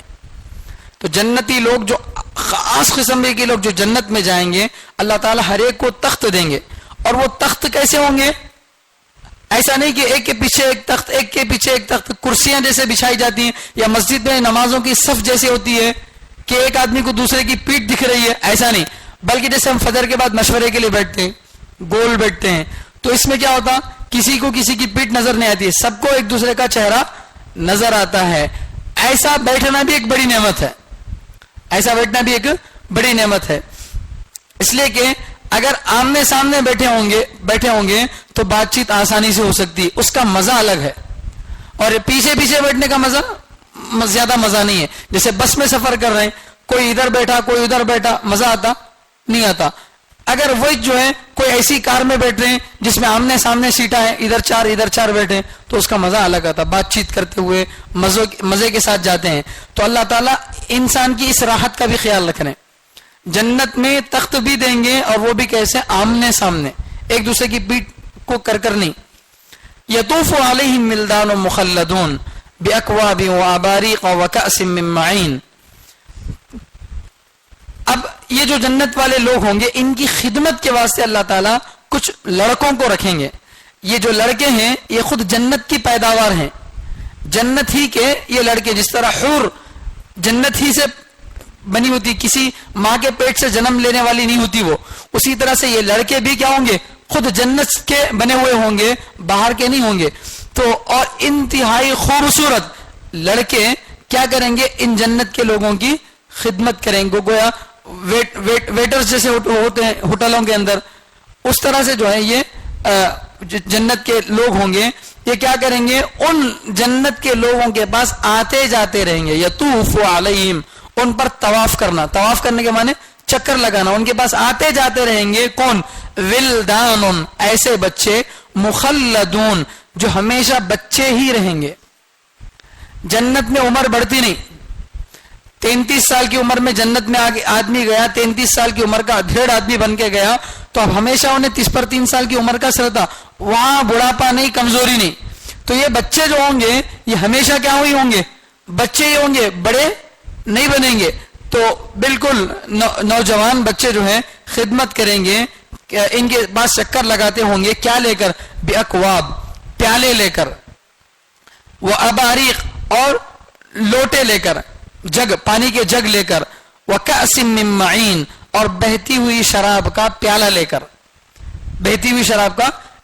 B: تو جنتی لوگ, جو خاص قسم کے لوگ جو جنت میں جائیں گے, اللہ تعالیٰ ہر ایک کو تخت دیں گے. اور وہ تخت کیسے ہوں گے؟ ایسا نہیں کہ ایک کے پیچھے ایک تخت, ایک کے پیچھے ایک تخت, کرسیاں جیسے بچھائی جاتی ہیں, یا مسجد میں نمازوں کی صف جیسے ہوتی ہے کہ ایک آدمی کو دوسرے کی پیٹھ دکھ رہی ہے, ایسا نہیں. بلکہ جیسے ہم فجر کے بعد مشورے کے لیے بیٹھتے ہیں, گول بیٹھتے ہیں, تو اس میں کیا ہوتا, کسی کو کسی کی پیٹھ نظر نہیں آتی ہے, سب کو ایک دوسرے کا چہرہ نظر آتا ہے. ایسا بیٹھنا بھی ایک بڑی نعمت ہے, ایسا بیٹھنا بھی ایک بڑی نعمت ہے. اس لیے کہ اگر آمنے سامنے بیٹھے ہوں گے تو بات چیت آسانی سے ہو سکتی ہے, اس کا مزہ الگ ہے. اور پیچھے بیٹھنے کا مزہ زیادہ مزہ نہیں ہے. جیسے بس میں سفر کر رہے ہیں, کوئی ادھر بیٹھا کوئی ادھر بیٹھا, مزہ آتا نہیں آتا. اگر وہی جو ہے کوئی ایسی کار میں بیٹھ رہے ہیں جس میں آمنے سامنے سیٹاں ہیں, ادھر چار بیٹھے, تو اس کا مزہ الگ آتا, بات چیت کرتے ہوئے مزے کے ساتھ جاتے ہیں. تو اللہ تعالیٰ انسان کی اس راحت کا بھی خیال رکھ رہے ہیں. جنت میں تخت بھی دیں گے, اور وہ بھی کیسے, آمنے سامنے, ایک دوسرے کی پیٹھ کو کر نہیں. یطوف علیہم ولدان مخلدون باکواب واباریق وکأس من معین. اب یہ جو جنت والے لوگ ہوں گے, ان کی خدمت کے واسطے اللہ تعالیٰ کچھ لڑکوں کو رکھیں گے. یہ جو لڑکے ہیں یہ خود جنت کی پیداوار ہیں, جنت ہی کے یہ لڑکے. جس طرح حور جنت ہی سے بنی ہوتی, کسی ماں کے پیٹ سے جنم لینے والی نہیں ہوتی وہ, اسی طرح سے یہ لڑکے بھی کیا ہوں گے, خود جنت کے بنے ہوئے ہوں گے, باہر کے نہیں ہوں گے. تو اور انتہائی خوبصورت لڑکے کیا کریں گے, ان جنت کے لوگوں کی خدمت کریں گے. گویا ویٹرز جیسے ہوتے ہیں ہوٹلوں کے اندر, اس طرح سے جو ہے یہ جنت کے لوگ ہوں گے. یہ کیا کریں گے, ان جنت کے لوگوں کے پاس آتے جاتے رہیں گے. یطوف علیہم, ان پر طواف کرنا, طواف کرنے کے معنی چکر لگانا, ان کے پاس آتے جاتے رہیں گے. کون؟ ولدان, ایسے بچے, مخلدون, جو ہمیشہ بچے ہی رہیں گے. جنت میں عمر بڑھتی نہیں. 33 سال کی عمر میں جنت میں آدمی گیا, 33 سال کی عمر کا ادھیڑ آدمی بن کے گیا, تو اب ہمیشہ انہیں 30 سال کی عمر کا سرتا, وہاں بڑھاپا نہیں, کمزوری نہیں. تو یہ بچے جو ہوں گے یہ ہمیشہ کیا ہوئی ہوں گے, بچے ہی ہوں گے, بڑے نہیں بنیں گے. تو بالکل نوجوان بچے جو ہیں خدمت کریں گے, ان کے پاس چکر لگاتے ہوں گے. کیا لے کر؟ باکواب, پیالے لے کر, وہ اباریق, اور لوٹے لے کر, جگ, پانی کے جگ لے کر, وکأس من معین, اور بہتی ہوئی شراب کا پیالہ لے کر, بہتی ہوئی شراب کا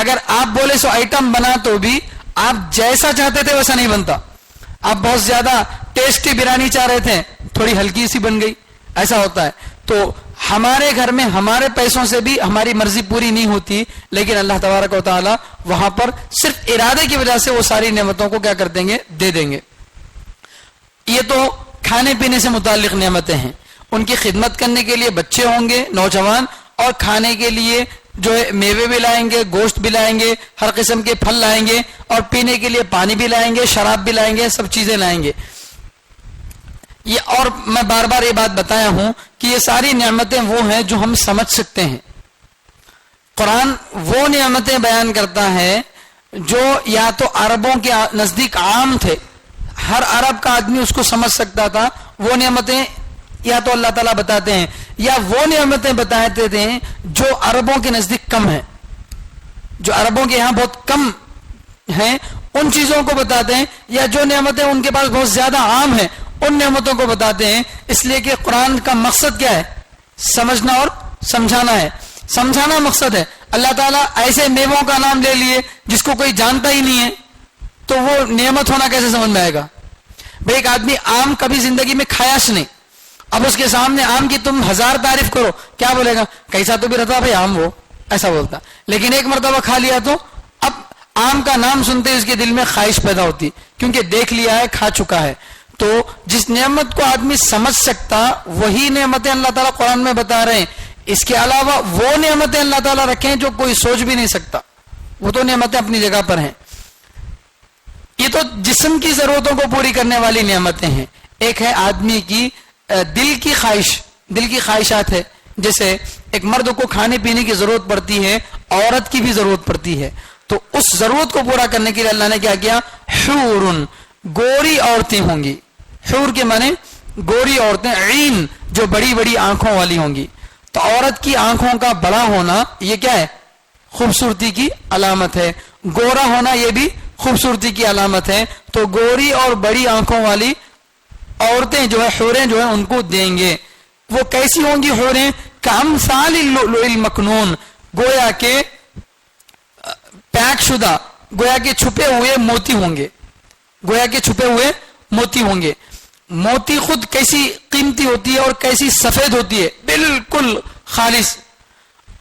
B: اگر آپ بولے سو آئٹم بنا تو بھی آپ جیسا چاہتے تھے ویسا نہیں بنتا. آپ بہت زیادہ ٹیسٹی بریانی چاہ رہے تھے, تھوڑی ہلکی سی بن گئی, ایسا ہوتا ہے. تو ہمارے گھر میں ہمارے پیسوں سے بھی ہماری مرضی پوری نہیں ہوتی, لیکن اللہ تبارک و تعالی وہاں پر صرف ارادے کی وجہ سے وہ ساری نعمتوں کو کیا کر دیں گے, دے دیں گے. یہ تو کھانے پینے سے متعلق نعمتیں ہیں. ان کی خدمت کرنے کے لیے بچے ہوں گے, نوجوان, اور کھانے کے لیے جو ہے میوے بھی لائیں گے, گوشت بھی لائیں گے, ہر قسم کے پھل لائیں گے, اور پینے کے لیے پانی بھی لائیں گے, شراب بھی لائیں گے, سب چیزیں لائیں گے. یہ اور میں بار بار یہ بات بتایا ہوں کہ یہ ساری نعمتیں وہ ہیں جو ہم سمجھ سکتے ہیں. قرآن وہ نعمتیں بیان کرتا ہے جو یا تو عربوں کے نزدیک عام تھے, ہر عرب کا آدمی اس کو سمجھ سکتا تھا, وہ نعمتیں یا تو اللہ تعالیٰ بتاتے ہیں, یا وہ نعمتیں بتاتے تھے جو عربوں کے نزدیک کم ہیں, جو عربوں کے یہاں بہت کم ہیں ان چیزوں کو بتاتے ہیں, یا جو نعمتیں ان کے پاس بہت زیادہ عام ہیں ان نعمتوں کو بتاتے ہیں. اس لیے کہ قرآن کا مقصد کیا ہے, سمجھنا اور سمجھانا ہے. سمجھانا مقصد ہے. اللہ تعالیٰ ایسے میووں کا نام لے لیے جس کو کوئی جانتا ہی نہیں ہے, تو وہ نعمت ہونا کیسے سمجھ میں آئے گا؟ بھائی ایک آدمی آم کبھی زندگی میں کھایاش نہیں, اب اس کے سامنے آم کی تم 1000 تعریف کرو, کیا بولے گا؟ کیسا تو بھی رہتا بھائی آم, وہ ایسا بولتا. لیکن ایک مرتبہ کھا لیا تو اب آم کا نام سنتے اس کے دل میں خواہش پیدا ہوتی, کیونکہ دیکھ لیا ہے, کھا چکا ہے. تو جس نعمت کو آدمی سمجھ سکتا وہی نعمتیں اللہ تعالیٰ قرآن میں بتا رہے ہیں. اس کے علاوہ وہ نعمتیں اللہ تعالیٰ رکھیں جو کوئی سوچ بھی نہیں سکتا, وہ تو نعمتیں اپنی جگہ پر ہیں. یہ تو جسم کی ضرورتوں کو پوری کرنے والی نعمتیں ہیں. ایک ہے آدمی کی دل کی خواہش, دل کی خواہشات ہے. جیسے ایک مرد کو کھانے پینے کی ضرورت پڑتی ہے, عورت کی بھی ضرورت پڑتی ہے. تو اس ضرورت کو پورا کرنے کے لیے اللہ نے کیا کیا؟ حورن, گوری عورتیں ہوں گی. حور کے معنی گوری عورتیں, عین جو بڑی بڑی آنکھوں والی ہوں گی. تو عورت کی آنکھوں کا بڑا ہونا یہ کیا ہے؟ خوبصورتی کی علامت ہے. گورا ہونا یہ بھی خوبصورتی کی علامت ہے. تو گوری اور بڑی آنکھوں والی عورتیں جو ہے, حوریں جو ہیں, ان کو دیں گے. وہ کیسی ہوں گی حوریں؟ کامثال اللؤلؤ المکنون, گویا کے پیک شدہ, گویا کے چھپے ہوئے موتی ہوں گے. گویا کے چھپے ہوئے موتی ہوں گے. موتی خود کیسی قیمتی ہوتی ہے اور کیسی سفید ہوتی ہے, بالکل خالص.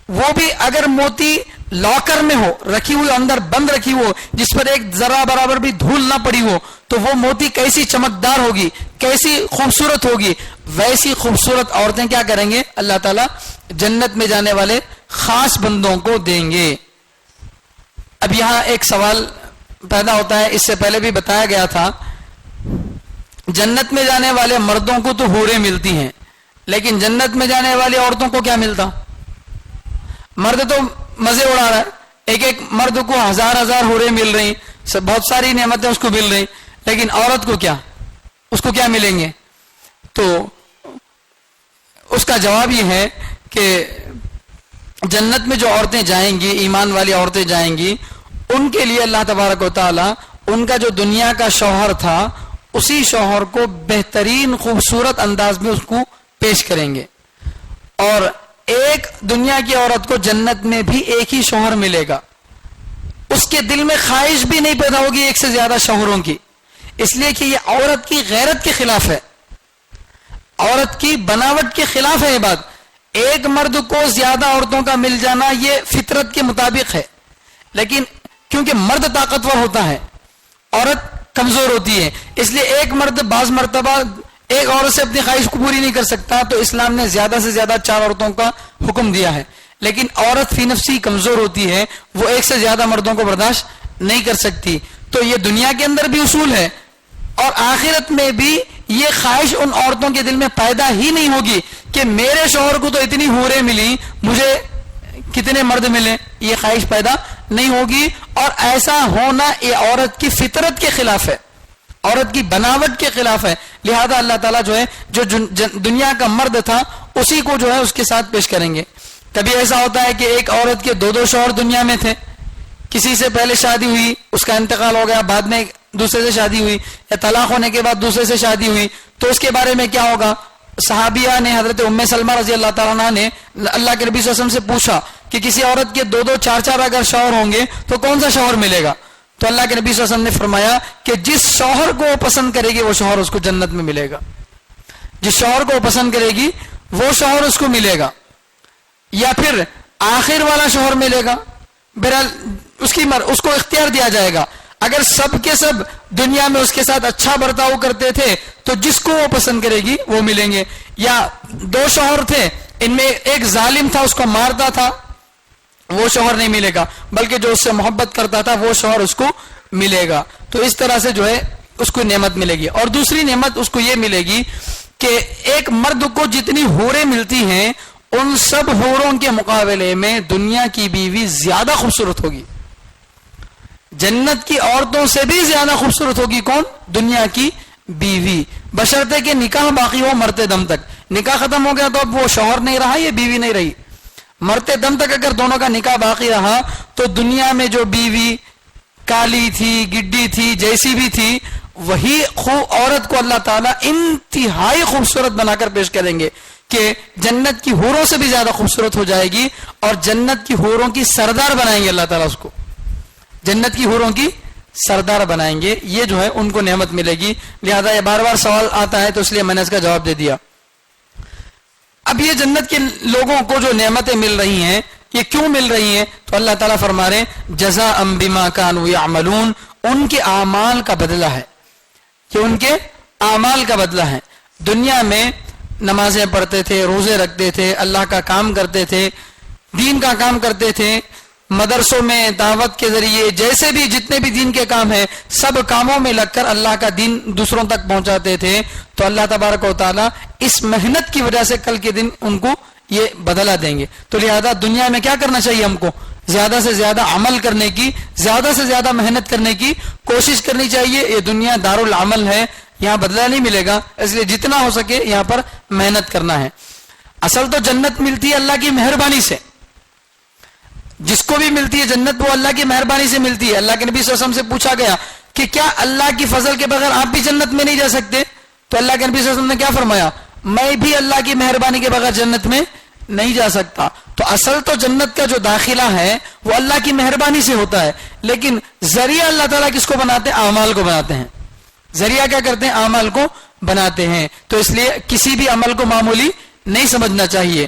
B: وہ بھی اگر موتی لاکر میں ہو, رکھی ہوئی اندر بند رکھی ہو, جس پر ایک ذرہ برابر بھی دھول نہ پڑی ہو, تو وہ موتی کیسی چمکدار ہوگی, کیسی خوبصورت ہوگی. ویسی خوبصورت عورتیں کیا کریں گے؟ اللہ تعالیٰ جنت میں جانے والے خاص بندوں کو دیں گے. اب یہاں ایک سوال پیدا ہوتا ہے, اس سے پہلے بھی بتایا گیا تھا. جنت میں جانے والے مردوں کو تو حوریں ملتی ہیں, لیکن جنت میں جانے والی عورتوں کو کیا ملتا؟ مرد تو مزے اڑا رہا ہے, ایک ایک مرد کو 1000 حوریں مل رہی, بہت ساری نعمتیں اس کو مل رہی, لیکن عورت کو کیا, اس کو کیا ملیں گے؟ تو اس کا جواب یہ ہے کہ جنت میں جو عورتیں جائیں گی, ایمان والی عورتیں جائیں گی, ان کے لیے اللہ تبارک و تعالی ان کا جو دنیا کا شوہر تھا اسی شوہر کو بہترین خوبصورت انداز میں اس کو پیش کریں گے. اور ایک دنیا کی عورت کو جنت میں بھی ایک ہی شوہر ملے گا, اس کے دل میں خواہش بھی نہیں پیدا ہوگی ایک سے زیادہ شوہروں کی, اس لیے کہ یہ عورت کی غیرت کے خلاف ہے, عورت کی بناوٹ کے خلاف ہے یہ بات. ایک مرد کو زیادہ عورتوں کا مل جانا یہ فطرت کے مطابق ہے, لیکن کیونکہ مرد طاقتور ہوتا ہے, عورت کمزور ہوتی ہے, اس لیے ایک مرد بعض مرتبہ ایک عورت سے اپنی خواہش کو پوری نہیں کر سکتا, تو اسلام نے زیادہ سے زیادہ 4 عورتوں کا حکم دیا ہے. لیکن عورت فی نفسی کمزور ہوتی ہے, وہ ایک سے زیادہ مردوں کو برداشت نہیں کر سکتی. تو یہ دنیا کے اندر بھی اصول ہے, اور آخرت میں بھی یہ خواہش ان عورتوں کے دل میں پیدا ہی نہیں ہوگی کہ میرے شوہر کو تو اتنی حوریں ملی, مجھے کتنے مرد ملے, یہ خواہش پیدا نہیں ہوگی. اور ایسا ہونا یہ عورت کی فطرت کے خلاف ہے, عورت کی بناوٹ کے خلاف ہے. لہذا اللہ تعالیٰ جو ہے جو دنیا کا مرد تھا اسی کو جو ہے اس کے ساتھ پیش کریں گے. کبھی ایسا ہوتا ہے کہ ایک عورت کے 2 شوہر دنیا میں تھے, کسی سے پہلے شادی ہوئی, اس کا انتقال ہو گیا, بعد میں دوسرے سے شادی ہوئی, یا طلاق ہونے کے بعد دوسرے سے شادی ہوئی, تو اس کے بارے میں کیا ہوگا؟ صحابیہ نے حضرت ام سلمہ رضی اللہ تعالیٰ عنہ نے اللہ کے نبی صلی اللہ علیہ وسلم سے پوچھا کہ کسی عورت کے 2 2 4 4 اگر شوہر ہوں گے تو کون سا شوہر ملے گا؟ تو اللہ کے نبی صلی اللہ علیہ وسلم نے فرمایا کہ جس شوہر کو وہ پسند کرے گی وہ شوہر اس کو جنت میں ملے گا. جس شوہر کو وہ پسند کرے گی وہ شوہر اس کو ملے گا، یا پھر آخر والا شوہر ملے گا. بہرحال اس کو اختیار دیا جائے گا. اگر سب کے سب دنیا میں اس کے ساتھ اچھا برتاؤ کرتے تھے تو جس کو وہ پسند کرے گی وہ ملیں گے. یا 2 شوہر تھے، ان میں ایک ظالم تھا، اس کو مارتا تھا، وہ شوہر نہیں ملے گا، بلکہ جو اس سے محبت کرتا تھا وہ شوہر اس کو ملے گا. تو اس طرح سے جو ہے اس کو نعمت ملے گی. اور دوسری نعمت اس کو یہ ملے گی کہ ایک مرد کو جتنی حوریں ملتی ہیں ان سب حوروں کے مقابلے میں دنیا کی بیوی زیادہ خوبصورت ہوگی. جنت کی عورتوں سے بھی زیادہ خوبصورت ہوگی کون؟ دنیا کی بیوی، بشرطے کہ نکاح باقی ہو مرتے دم تک. نکاح ختم ہو گیا تو اب وہ شوہر نہیں رہا، یہ بیوی نہیں رہی. مرتے دم تک اگر دونوں کا نکاح باقی رہا تو دنیا میں جو بیوی کالی تھی، گڈی تھی، جیسی بھی تھی، وہی عورت کو اللہ تعالیٰ انتہائی خوبصورت بنا کر پیش کریں گے کہ جنت کی حوروں سے بھی زیادہ خوبصورت ہو جائے گی، اور جنت کی حوروں کی سردار بنائیں گے اللہ تعالیٰ اس کو. جنت کی حوروں کی سردار بنائیں گے. یہ جو ہے ان کو نعمت ملے گی. لہذا یہ بار بار سوال آتا ہے تو اس لیے میں نے اس کا جواب دے دیا. اب یہ جنت کے لوگوں کو جو نعمتیں مل رہی ہیں یہ کیوں مل رہی ہیں؟ تو اللہ تعالیٰ فرما رہے ہیں جزاء بما كانوا يعملون، ان کے اعمال کا بدلہ ہے. کہ ان کے اعمال کا بدلہ ہے. دنیا میں نمازیں پڑھتے تھے، روزے رکھتے تھے، اللہ کا کام کرتے تھے، دین کا کام کرتے تھے، مدرسوں میں دعوت کے ذریعے جیسے بھی جتنے بھی دین کے کام ہیں سب کاموں میں لگ کر اللہ کا دین دوسروں تک پہنچاتے تھے. تو اللہ تبارک و تعالیٰ اس محنت کی وجہ سے کل کے دن ان کو یہ بدلہ دیں گے. تو لہذا دنیا میں کیا کرنا چاہیے ہم کو؟ زیادہ سے زیادہ عمل کرنے کی، زیادہ سے زیادہ محنت کرنے کی کوشش کرنی چاہیے. یہ دنیا دار العمل ہے، یہاں بدلہ نہیں ملے گا، اس لیے جتنا ہو سکے یہاں پر محنت کرنا ہے. اصل تو جنت ملتی ہے اللہ کی مہربانی سے. جس کو بھی ملتی ہے جنت وہ اللہ کی مہربانی سے ملتی ہے. اللہ کے نبی صلی اللہ علیہ وسلم سے پوچھا گیا کہ کیا اللہ کی فضل کے بغیر آپ بھی جنت میں نہیں جا سکتے؟ تو اللہ کے نبی صلی اللہ علیہ وسلم نے کیا فرمایا؟ میں بھی اللہ کی مہربانی کے بغیر جنت میں نہیں جا سکتا. تو اصل تو جنت کا جو داخلہ ہے وہ اللہ کی مہربانی سے ہوتا ہے، لیکن ذریعہ اللہ تعالیٰ کس کو بناتے ہیں؟ اعمال کو بناتے ہیں. ذریعہ کیا کرتے ہیں؟ اعمال کو بناتے ہیں. تو اس لیے کسی بھی عمل کو معمولی نہیں سمجھنا چاہیے.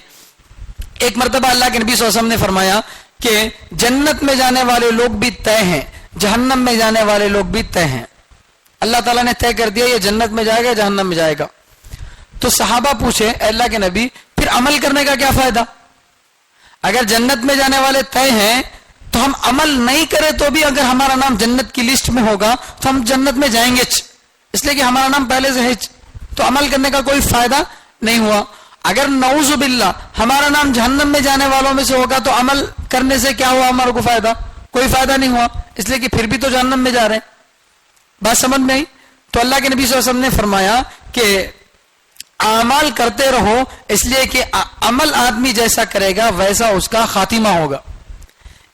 B: ایک مرتبہ اللہ کے نبی صلی اللہ علیہ وسلم نے فرمایا کہ جنت میں جانے والے لوگ بھی طے ہیں، جہنم میں جانے والے لوگ بھی طے ہیں. اللہ تعالیٰ نے طے کر دیا یہ جنت میں جائے گا، جہنم میں جائے گا. تو صحابہ پوچھے اے اللہ کے نبی پھر عمل کرنے کا کیا فائدہ؟ اگر جنت میں جانے والے طے ہیں تو ہم عمل نہیں کریں تو بھی اگر ہمارا نام جنت کی لسٹ میں ہوگا تو ہم جنت میں جائیں گے، اس لیے کہ ہمارا نام پہلے سے ہے. تو عمل کرنے کا کوئی فائدہ نہیں ہوا. اگر نعوذ باللہ ہمارا نام جہنم میں جانے والوں میں سے ہوگا تو عمل کرنے سے کیا ہوا؟ ہمارا کو فائدہ؟ کوئی فائدہ نہیں ہوا، اس لیے کہ پھر بھی تو جہنم میں جا رہے ہیں. بات سمجھ میں آئی؟ تو اللہ کے نبی صلی اللہ علیہ وسلم نے فرمایا کہ اعمال کرتے رہو، اس لیے کہ عمل آدمی جیسا کرے گا ویسا اس کا خاتمہ ہوگا.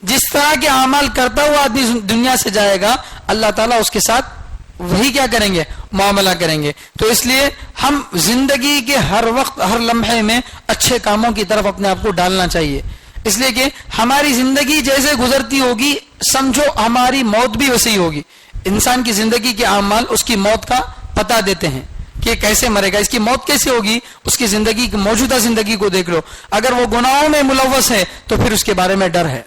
B: جس طرح کے اعمال کرتا ہوا آدمی دنیا سے جائے گا اللہ تعالیٰ اس کے ساتھ وہی کیا کریں گے؟ معاملہ کریں گے. تو اس لیے ہم زندگی کے ہر وقت ہر لمحے میں اچھے کاموں کی طرف اپنے آپ کو ڈالنا چاہیے، اس لیے کہ ہماری زندگی جیسے گزرتی ہوگی سمجھو ہماری موت بھی ویسے ہی ہوگی. انسان کی زندگی کے اعمال اس کی موت کا پتہ دیتے ہیں کہ کیسے مرے گا، اس کی موت کیسے ہوگی. اس کی زندگی کی موجودہ زندگی کو دیکھ لو، اگر وہ گناہوں میں ملوث ہے تو پھر اس کے بارے میں ڈر ہے.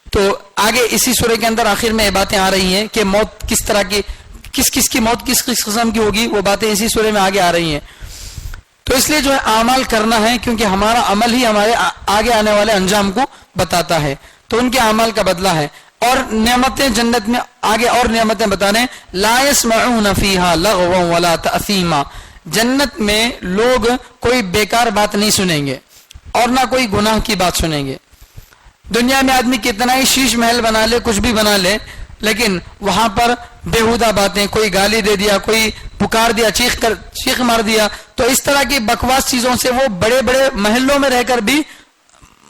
B: تو آگے اسی سورہ کے اندر آخر میں یہ باتیں آ رہی ہیں کہ موت کس طرح کی، کس کی موت کس قسم کی ہوگی، وہ باتیں اسی سورہ میں آگے آ رہی ہیں. تو اس لیے جو ہے اعمال کرنا ہے کیونکہ ہمارا عمل ہی ہمارے آگے آنے والے انجام کو بتاتا ہے. تو ان کے اعمال کا بدلہ ہے. اور نعمتیں جنت میں آگے اور نعمتیں بتا رہے ہیں لا يسمعون فيها لغوا ولا تأثيما. جنت میں لوگ کوئی بیکار بات نہیں سنیں گے اور نہ کوئی گناہ کی بات سنیں گے. دنیا میں آدمی کتنا ہی شیش محل بنا لے، کچھ بھی بنا لے، لیکن وہاں پر بےہودہ باتیں، کوئی گالی دے دیا، کوئی پکار دیا، چیخ مار دیا، تو اس طرح کی بکواس چیزوں سے وہ بڑے بڑے محلوں میں رہ کر بھی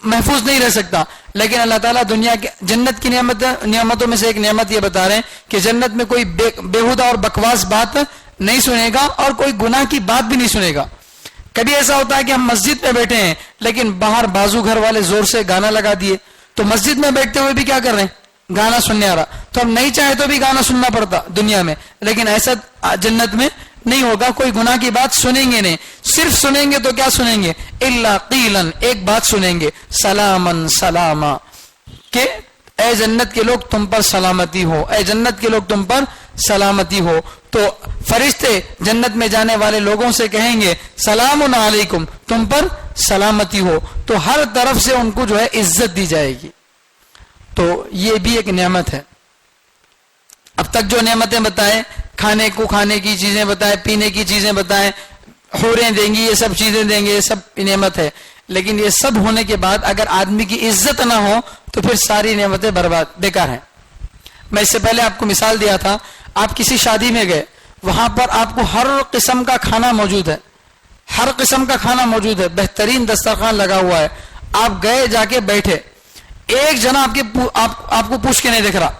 B: محفوظ نہیں رہ سکتا. لیکن اللہ تعالیٰ دنیا کے جنت کی نعمتوں میں سے ایک نعمت یہ بتا رہے ہیں کہ جنت میں کوئی بےہودہ اور بکواس بات نہیں سنے گا اور کوئی گناہ کی بات بھی نہیں سنے گا. کبھی ایسا ہوتا ہے کہ ہم مسجد میں بیٹھے ہیں لیکن باہر بازو گھر والے زور سے گانا لگا دیے، تو مسجد میں بیٹھتے ہوئے بھی کیا کر رہے ہیں؟ گانا سننے آ رہا، تو ہم نہیں چاہے تو بھی گانا سننا پڑتا دنیا میں، لیکن ایسا جنت میں نہیں ہوگا، کوئی گناہ کی بات سنیں گے نہیں، صرف سنیں گے تو کیا سنیں گے؟ الا قیلا، ایک بات سنیں گے، سلامن سلاما، کہ اے جنت کے لوگ تم پر سلامتی ہو، اے جنت کے لوگ تم پر سلامتی ہو۔ تو فرشتے جنت میں جانے والے لوگوں سے کہیں گے سلام علیکم، تم پر سلامتی ہو، تو ہر طرف سے ان کو جو ہے عزت دی جائے گی۔ تو یہ بھی ایک نعمت ہے۔ اب تک جو نعمتیں بتائیں، کھانے کو کھانے کی چیزیں بتائیں، پینے کی چیزیں بتائیں، حوریں دیں گی، یہ سب چیزیں دیں گے، یہ سب نعمت ہے، لیکن یہ سب ہونے کے بعد اگر آدمی کی عزت نہ ہو تو پھر ساری نعمتیں برباد بیکار ہیں۔ میں اس سے پہلے آپ کو مثال دیا تھا، آپ کسی شادی میں گئے، وہاں پر آپ کو ہر قسم کا کھانا موجود ہے، ہر قسم کا کھانا موجود ہے، بہترین دسترخوان لگا ہوا ہے، آپ گئے جا کے بیٹھے، ایک جنا آپ کو پوچھ کے نہیں دیکھ رہا،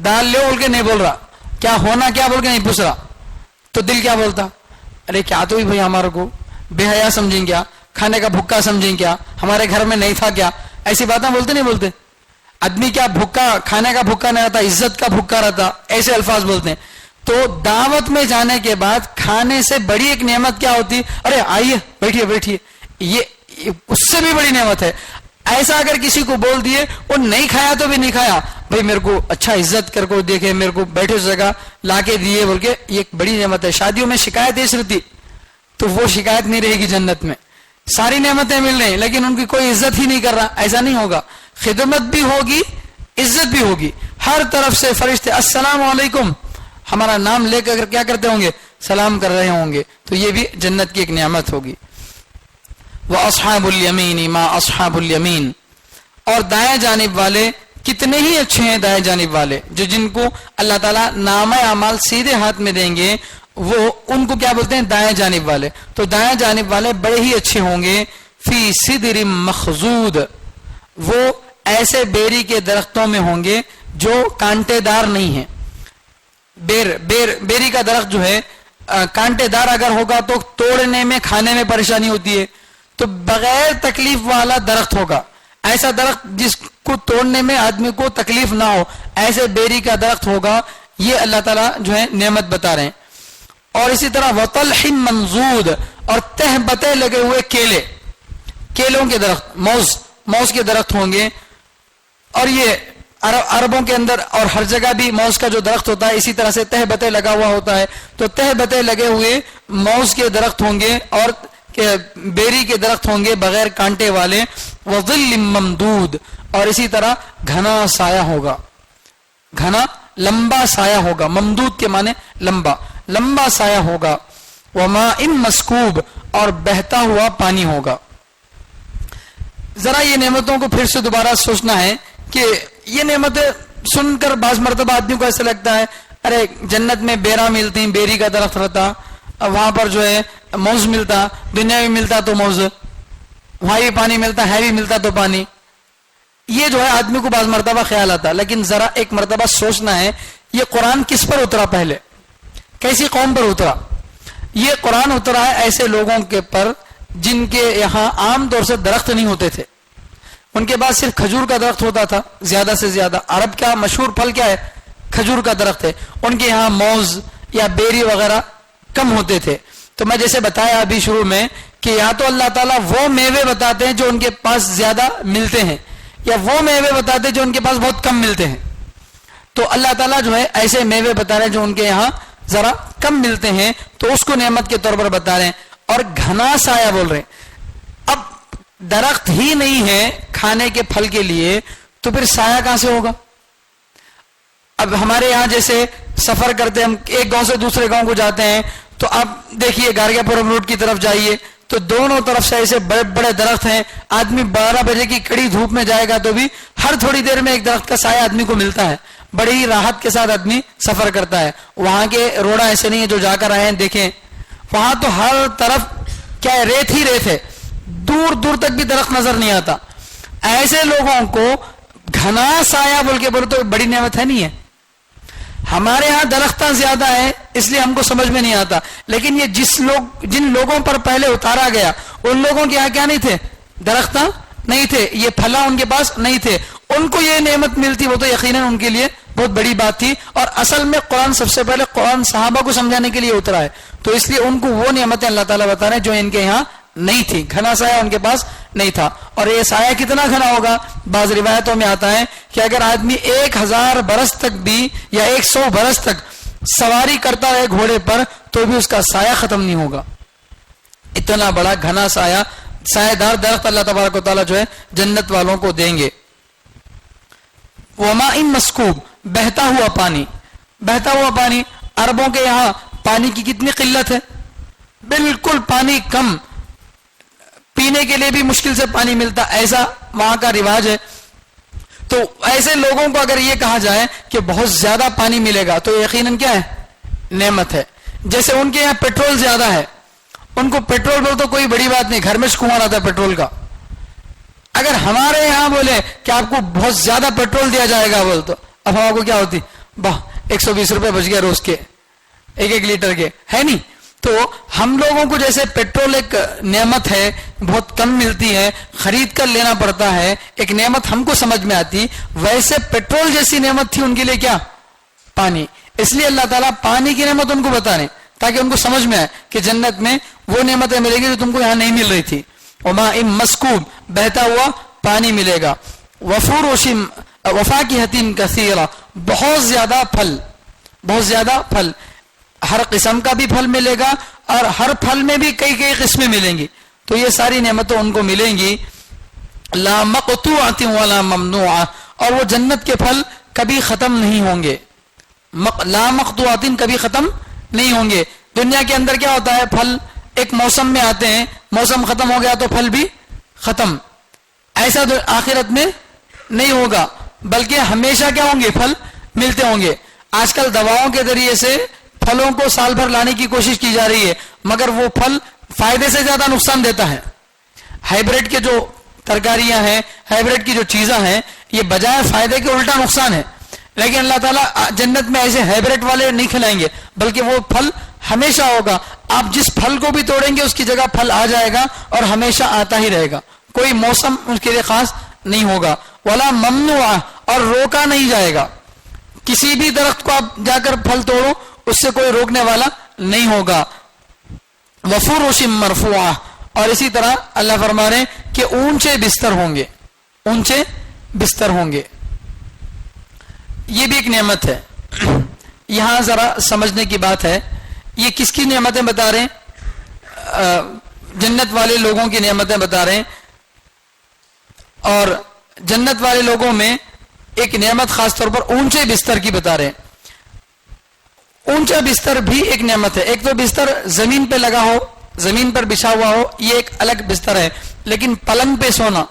B: دال لے بول کے نہیں بول رہا، کیا ہونا کیا بول کے نہیں پوچھ رہا، تو دل کیا بولتا؟ ارے کیا تو ہی بھائی ہمارے کو بے حیا سمجھیں کیا، کھانے کا بھوکا سمجھیں کیا، ہمارے گھر میں نہیں تھا کیا، ایسی باتیں بولتے نہیں بولتے؟ آدمی کیا بھوکا، کھانے کا بھوکا نہیں رہتا، عزت کا بھوکا رہتا، ایسے الفاظ بولتے ہیں۔ تو دعوت میں جانے کے بعد کھانے سے بڑی ایک نعمت کیا ہوتی؟ ارے آئیے بیٹھیے بیٹھیے، یہ اس سے بھی بڑی نعمت ہے۔ ایسا اگر کسی کو بول دیے، وہ نہیں کھایا تو بھی نہیں کھایا، بھائی میرے کو اچھا عزت کر کو دیکھے، میرے کو بیٹھے اس جگہ لا کے دیے بول کے، یہ ایک بڑی نعمت ہے۔ شادیوں میں شکایت ایسی رہتی، تو وہ شکایت نہیں رہے گی جنت میں، ساری نعمتیں مل رہی لیکن ان کی کوئی عزت ہی نہیں کر رہا، ایسا نہیں ہوگا، خدمت بھی ہوگی، عزت بھی ہوگی، ہر طرف سے فرشتے السلام علیکم ہمارا نام لے کر کیا کرتے ہوں گے؟ سلام کر رہے ہوں گے، تو یہ بھی جنت کی ایک نعمت ہوگی۔ وَأَصْحَابُ الْيَمِينِ مَا أَصْحَابُ الْيَمِينِ، اور دائیں جانب والے کتنے ہی اچھے ہیں، دائیں جانب والے جو جن کو اللہ تعالیٰ نامہ اعمال سیدھے ہاتھ میں دیں گے، وہ ان کو کیا بولتے ہیں؟ دائیں جانب والے۔ تو دائیں جانب والے بڑے ہی اچھے ہوں گے، فی صدر مخضود، وہ ایسے بیری کے درختوں میں ہوں گے جو کانٹے دار نہیں ہیں۔ بیری کا درخت جو ہے کانٹے دار اگر ہوگا تو توڑنے میں کھانے میں پریشانی ہوتی ہے، تو بغیر تکلیف والا درخت ہوگا، ایسا درخت جس کو توڑنے میں آدمی کو تکلیف نہ ہو، ایسے بیری کا درخت ہوگا، یہ اللہ تعالیٰ جو ہے نعمت بتا رہے ہیں۔ اور اسی طرح وطلح منضود، اور تہ بتے لگے ہوئے کیلے، کیلوں کے درخت، موز کے درخت ہوں گے، اور یہ عربوں کے اندر اور ہر جگہ بھی موز کا جو درخت ہوتا ہے اسی طرح سے تہ بتے لگا ہوا ہوتا ہے، تو تہ بتے لگے ہوئے موز کے درخت ہوں گے اور بیری کے درخت ہوں گے بغیر کانٹے والے، وظل ممدود، اور اسی طرح گھنا سایہ ہوگا، گھنا لمبا سایہ ہوگا، ممدود کے معنی لمبا، لمبا سایہ ہوگا، وماء مسکوب، اور بہتا ہوا پانی ہوگا۔ ذرا یہ نعمتوں کو پھر سے دوبارہ سوچنا ہے کہ یہ نعمتیں سن کر بعض مرتبہ آدمی کو ایسا لگتا ہے ارے جنت میں بیرا ملتی، بیری کا درخت رہتا، وہاں پر جو ہے موز ملتا، دنیا میں ملتا تو موز، وہاں بھی پانی ملتا ہے بھی ملتا تو پانی، یہ جو ہے آدمی کو بعض مرتبہ خیال آتا، لیکن ذرا ایک مرتبہ سوچنا ہے یہ قرآن کس پر اترا، پہلے کیسی قوم پر اترا؟ یہ قرآن اترا ہے ایسے لوگوں کے پر جن کے یہاں عام طور سے درخت نہیں ہوتے تھے، ان کے پاس صرف کھجور کا درخت ہوتا تھا زیادہ سے زیادہ، عرب کا مشہور پھل کیا ہے؟ کھجور کا درخت ہے، ان کے یہاں موز یا بیری وغیرہ کم ہوتے تھے۔ تو میں جیسے بتایا ابھی شروع میں کہ یا تو اللہ تعالیٰ وہ میوے بتاتے ہیں جو ان کے پاس زیادہ ملتے ہیں، یا وہ میوے بتاتے ہیں جو ان کے پاس بہت کم ملتے ہیں، تو اللہ تعالیٰ جو ہے ایسے میوے بتا رہے ہیں جو ان کے یہاں ذرا کم ملتے ہیں، تو اس کو نعمت کے طور پر بتا رہے ہیں، اور گھنا سایہ بول رہے ہیں۔ اب درخت ہی نہیں ہے کھانے کے پھل کے لیے تو پھر سایہ کہاں سے ہوگا؟ اب ہمارے یہاں جیسے سفر کرتے ہم ایک گاؤں سے دوسرے گاؤں کو جاتے ہیں، تو آپ دیکھیے گارگیا پورم روڈ کی طرف جائیے تو دونوں طرف سے ایسے بڑے بڑے درخت ہیں، آدمی 12 بجے کی کڑی دھوپ میں جائے گا تو بھی ہر تھوڑی دیر میں ایک درخت کا سایہ آدمی کو ملتا ہے، بڑی ہی راحت کے ساتھ آدمی سفر کرتا ہے۔ وہاں کے روڈ ایسے نہیں ہے، جو جا کر آئے ہیں دیکھیں، وہاں تو ہر طرف کیا ہے؟ ریت ہی ریت ہے، دور دور تک بھی درخت نظر نہیں آتا۔ ایسے لوگوں کو گھنا سایہ بول کے بولے تو بڑی نعمت ہے نہیں ہے؟ ہمارے ہاں درختاں زیادہ ہیں اس لیے ہم کو سمجھ میں نہیں آتا، لیکن یہ جن لوگوں پر پہلے اتارا گیا ان لوگوں کے یہاں کیا نہیں تھے؟ درختاں نہیں تھے، یہ پھلا ان کے پاس نہیں تھے، ان کو یہ نعمت ملتی وہ تو یقیناً ان کے لیے بہت بڑی بات تھی. اور اصل میں قرآن سب سے پہلے قرآن صحابہ کو سمجھانے کے لیے اترا ہے، تو اس لیے ان کو وہ نعمتیں اللہ تعالیٰ بتا رہے ہیں جو ان کے یہاں نہیں تھی. گھنا سایہ ان کے پاس نہیں تھا. اور یہ سایہ کتنا گھنا ہوگا؟ بعض روایتوں میں آتا ہے کہ اگر آدمی 1000 برس تک بھی یا 100 برس تک سواری کرتا رہے گھوڑے پر تو بھی اس کا سایہ ختم نہیں ہوگا. اتنا بڑا گھنا سایہ سایہ دار درخت اللہ تبارک و تعالیٰ جو ہے جنت والوں کو دیں گے. وماء مسکوب، بہتا ہوا پانی. بہتا ہوا پانی، عربوں کے یہاں پانی کی کتنی قلت ہے، بالکل پانی کم، پینے کے لیے بھی مشکل سے پانی ملتا، ایسا وہاں کا رواج ہے. تو ایسے لوگوں کو اگر یہ کہا جائے کہ بہت زیادہ پانی ملے گا تو یقیناً کیا ہے؟ نعمت ہے. جیسے ان کے یہاں پیٹرول زیادہ ہے، ان کو پیٹرول بول تو کوئی بڑی بات نہیں، گھر میں کنواں رہتا ہے پیٹرول کا. اگر ہمارے یہاں بولے کہ آپ کو بہت زیادہ پیٹرول دیا جائے گا بول تو اب ہم کو کیا ہوتی؟ 120 روپے بچ گیا روز کے 1 لیٹر کے، ہے نہیں؟ تو ہم لوگوں کو جیسے پیٹرول ایک نعمت ہے، بہت کم ملتی ہے، خرید کر لینا پڑتا ہے، ایک نعمت ہم کو سمجھ میں آتی، ویسے پیٹرول جیسی نعمت تھی ان کے لیے کیا؟ پانی. اس لیے اللہ تعالیٰ پانی کی نعمت ان کو بتا رہے تاکہ ان کو سمجھ میں آئے کہ جنت میں وہ نعمتیں ملے گی جو تم کو یہاں نہیں مل رہی تھی. وماء مسکوب، بہتا ہوا پانی ملے گا. وفروش وفاکہۃ کثیرہ، بہت زیادہ پھل، بہت زیادہ پھل، ہر قسم کا بھی پھل ملے گا اور ہر پھل میں بھی کئی کئی قسمیں ملیں گی. تو یہ ساری نعمتیں ان کو ملیں گی. لا مقطوعۃ ولا ممنوعہ، اور وہ جنت کے پھل کبھی ختم نہیں ہوں گے. لا مقطوعۃ، کبھی ختم نہیں ہوں گے. دنیا کے اندر کیا ہوتا ہے؟ پھل ایک موسم میں آتے ہیں، موسم ختم ہو گیا تو پھل بھی ختم. ایسا آخرت میں نہیں ہوگا، بلکہ ہمیشہ کیا ہوں گے؟ پھل ملتے ہوں گے. آج کل دواؤں کے ذریعے سے پھلوں کو سال بھر لانے کی کوشش کی جا رہی ہے، مگر وہ پھل فائدے سے زیادہ نقصان دیتا ہے. ہائیبریڈ کے جو ترکاریاں ہیں، ہائیبریڈ کی جو چیزیں ہیں، یہ بجائے فائدے کے الٹا نقصان ہے. لیکن اللہ تعالیٰ جنت میں ایسے ہائیبریڈ والے نہیں کھلائیں گے، بلکہ وہ پھل ہمیشہ ہوگا. آپ جس پھل کو بھی توڑیں گے اس کی جگہ پھل آ جائے گا اور ہمیشہ آتا ہی رہے گا، کوئی موسم اس کے لیے خاص نہیں ہوگا. ولا ممنوع، اور روکا نہیں جائے گا. کسی بھی درخت کو آپ جا کر پھل توڑو اس سے کوئی روکنے والا نہیں ہوگا. وفروش مرفوعہ، اور اسی طرح اللہ فرما رہے ہیں کہ اونچے بستر ہوں گے، اونچے بستر ہوں گے. یہ بھی ایک نعمت ہے. یہاں ذرا سمجھنے کی بات ہے، یہ کس کی نعمتیں بتا رہے ہیں؟ جنت والے لوگوں کی نعمتیں بتا رہے ہیں. اور جنت والے لوگوں میں ایک نعمت خاص طور پر اونچے بستر کی بتا رہے ہیں. اونچا بستر بھی ایک نعمت ہے. ایک تو بستر زمین پہ لگا ہو، زمین پر بچھا ہوا ہو، یہ ایک الگ بستر ہے. لیکن پلنگ پہ سونا،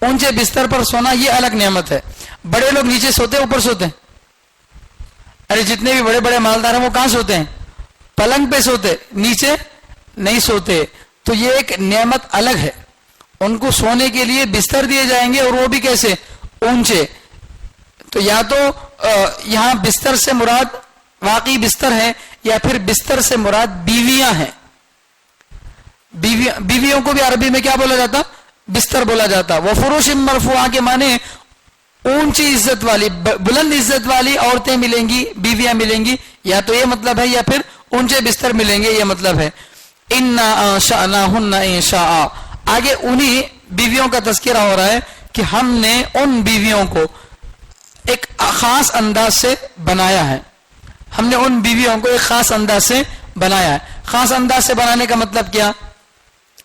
B: اونچے بستر پر سونا، یہ الگ نعمت ہے. بڑے لوگ نیچے سوتے اوپر سوتے ہیں؟ ارے جتنے بھی بڑے بڑے مالدار ہیں وہ کہاں سوتے ہیں؟ پلنگ پہ سوتے، نیچے نہیں سوتے. تو یہ ایک نعمت الگ ہے. ان کو سونے کے لیے بستر دیے جائیں گے، اور وہ بھی کیسے؟ اونچے. تو یا تو یہاں بستر سے مراد واقعی بستر ہے، یا پھر بستر سے مراد بیویاں ہیں. بیویوں کو بھی عربی میں کیا بولا جاتا؟ بستر بولا جاتا. وفروش مرفوعہ کے معنی اونچی عزت والی، بلند عزت والی عورتیں ملیں گی، بیویاں ملیں گی، یا تو یہ مطلب ہے، یا پھر اونچے بستر ملیں گے، یہ مطلب ہے. انا انشأناہن انشاء، آگے انہی بیویوں کا تذکرہ ہو رہا ہے کہ ہم نے ان بیویوں کو ایک خاص انداز سے بنایا ہے. ہم نے ان بیویوں کو ایک خاص انداز سے بنایا ہے. خاص انداز سے بنانے کا مطلب کیا؟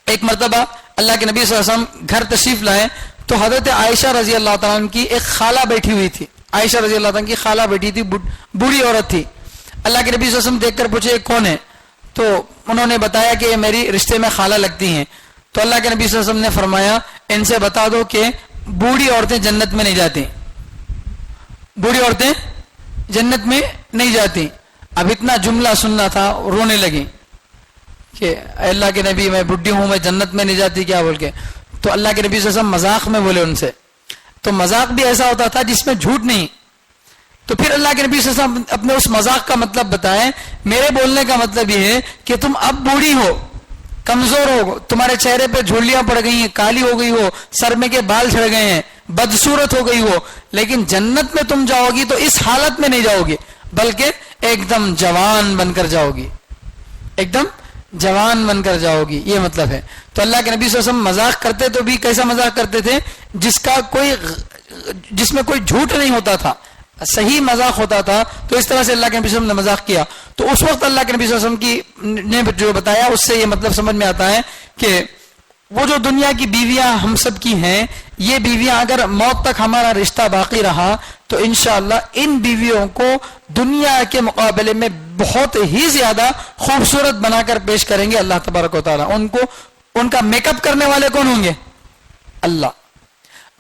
B: ایک مرتبہ اللہ کے نبی صلی اللہ علیہ وسلم گھر تشریف لائے تو حضرت عائشہ رضی اللہ تعالیٰ عنہ کی ایک خالہ بیٹھی ہوئی تھی. عائشہ رضی اللہ تعالیٰ کی خالہ بیٹھی تھی، بوڑھی عورت تھی. اللہ کے نبی صلی اللہ علیہ وسلم دیکھ کر پوچھے کون ہے؟ تو انہوں نے بتایا کہ یہ میری رشتے میں خالہ لگتی ہیں. تو اللہ کے نبی صلی اللہ علیہ وسلم نے فرمایا ان سے بتا دو کہ بوڑھی عورتیں جنت میں نہیں جاتی، بوڑھی عورتیں جنت میں نہیں جاتی. اب اتنا جملہ سننا تھا، رونے لگی کہ اے اللہ کے نبی میں بڈھی ہوں، میں جنت میں نہیں جاتی کیا بول کے. تو اللہ کے نبی صلی اللہ علیہ وسلم مذاق میں بولے ان سے. تو مذاق بھی ایسا ہوتا تھا جس میں جھوٹ نہیں، تو پھر اللہ کے نبی صلی اللہ علیہ وسلم اپنے اس مذاق کا مطلب بتائیں. میرے بولنے کا مطلب یہ ہے کہ تم اب بوڑھی ہو, کمزور ہو, تمہارے چہرے پہ جھلیاں پڑ گئی ہیں, کالی ہو گئی ہو, سر میں کے بال جھڑ گئے ہیں, بدصورت ہو گئی ہو, لیکن جنت میں تم جاؤ گی تو اس حالت میں نہیں جاؤ گی, بلکہ ایک دم جوان بن کر جاؤ گی, ایک دم جوان بن کر جاؤ گی. یہ مطلب ہے. تو اللہ کے نبی صلی اللہ علیہ وسلم مذاق کرتے تو بھی کیسا مذاق کرتے تھے؟ جس میں کوئی جھوٹ نہیں ہوتا تھا, صحیح مذاق ہوتا تھا. تو اس طرح سے اللہ کے نبی صلی اللہ علیہ وسلم نے مذاق کیا. تو اس وقت اللہ کے نبی صلی اللہ علیہ وسلم نے جو بتایا اس سے یہ مطلب سمجھ میں آتا ہے کہ وہ جو دنیا کی بیویاں ہم سب کی ہیں, یہ بیویاں اگر موت تک ہمارا رشتہ باقی رہا تو انشاءاللہ ان بیویوں کو دنیا کے مقابلے میں بہت ہی زیادہ خوبصورت بنا کر پیش کریں گے اللہ تبارک و تعالیٰ. ان کا میک اپ کرنے والے کون ہوں گے؟ اللہ.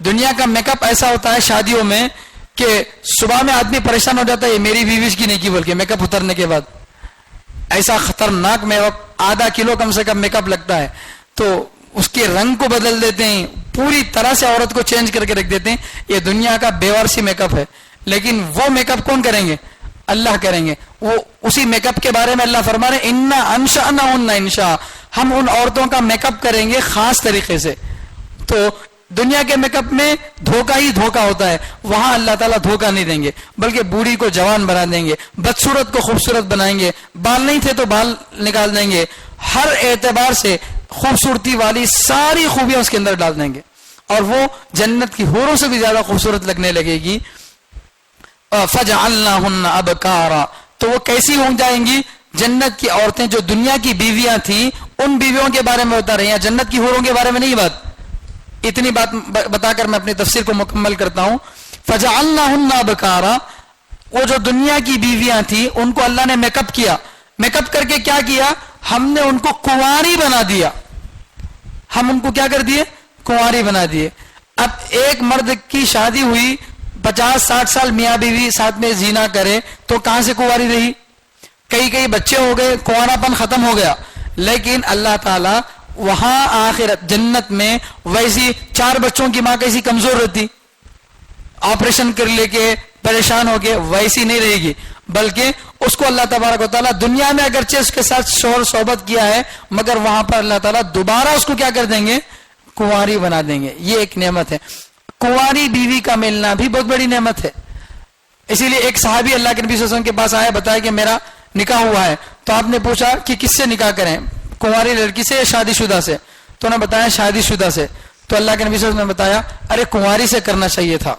B: دنیا کا میک اپ ایسا ہوتا ہے شادیوں میں کہ صبح میں آدمی پریشان ہو جاتا ہے, یہ میری بیوی کی نہیں کی, بلکہ میک اپ اترنے کے بعد ایسا خطرناک میک اپ, آدھا کلو کم سے کم میک اپ لگتا ہے, تو اس کے رنگ کو بدل دیتے ہیں, پوری طرح سے عورت کو چینج کر کے رکھ دیتے ہیں. یہ دنیا کا بیوارسی میک اپ ہے, لیکن وہ میک اپ کون کریں گے؟ اللہ کریں گے. وہ اسی میک اپ کے بارے میں اللہ فرما رہے انا انشأناہن انشاء, ہم ان عورتوں کا میک اپ کریں گے خاص طریقے سے. تو دنیا کے میک اپ میں دھوکہ ہی دھوکہ ہوتا ہے, وہاں اللہ تعالیٰ دھوکہ نہیں دیں گے, بلکہ بوڑھی کو جوان بنا دیں گے, بدصورت کو خوبصورت بنائیں گے, بال نہیں تھے تو بال نکال دیں گے, ہر اعتبار سے خوبصورتی والی ساری خوبیاں اس کے اندر ڈال دیں گے, اور وہ جنت کی حوروں سے بھی زیادہ خوبصورت لگنے لگے گی. فجعلناہن ابکارا, تو وہ کیسی ہو جائیں گی؟ جنت کی عورتیں جو دنیا کی بیویاں تھیں ان بیویوں کے بارے میں بتا رہی ہیں, جنت کی حوروں کے بارے میں نہیں بات. اتنی بات بتا کر میں اپنی تفسیر کو مکمل کرتا ہوں. فجعلناہن ابکارا, وہ جو دنیا کی بیویاں تھیں ان کو اللہ نے میک اپ کیا. میک اپ کر کے کیا کیا؟ ہم نے ان کو کنواری بنا دیا. ہم ان کو کیا کر دیے؟ کنواری بنا دیے. اب ایک مرد کی شادی ہوئی, 50-60 سال میاں بیوی ساتھ میں زینا کرے تو کہاں سے کنواری رہی؟ کئی بچے ہو گئے, کنوارا پن ختم ہو گیا. لیکن اللہ تعالیٰ وہاں آخرت جنت میں ویسی 4 بچوں کی ماں کیسی کمزور رہتی, آپریشن کر لے کے پریشان ہو کے, ویسی نہیں رہے گی, بلکہ اس کو اللہ تبارک و تعالیٰ دنیا میں اگرچہ اس کے ساتھ شوہر صحبت کیا ہے, مگر وہاں پر اللہ تعالیٰ دوبارہ اس کو کیا کر دیں گے؟ کنواری بنا دیں گے. یہ ایک نعمت ہے. کنواری بیوی کا ملنا بھی بہت بڑی نعمت ہے. اسی لیے ایک صحابی اللہ کے نبی صلی اللہ علیہ وسلم کے پاس آیا, بتایا کہ میرا نکاح ہوا ہے. تو آپ نے پوچھا کہ کس سے نکاح کریں, کنواری لڑکی سے یا شادی شدہ سے؟ تو انہوں نے بتایا شادی شدہ سے. تو اللہ کے نبی صلی اللہ علیہ وسلم نے بتایا ارے کنواری سے کرنا چاہیے تھا.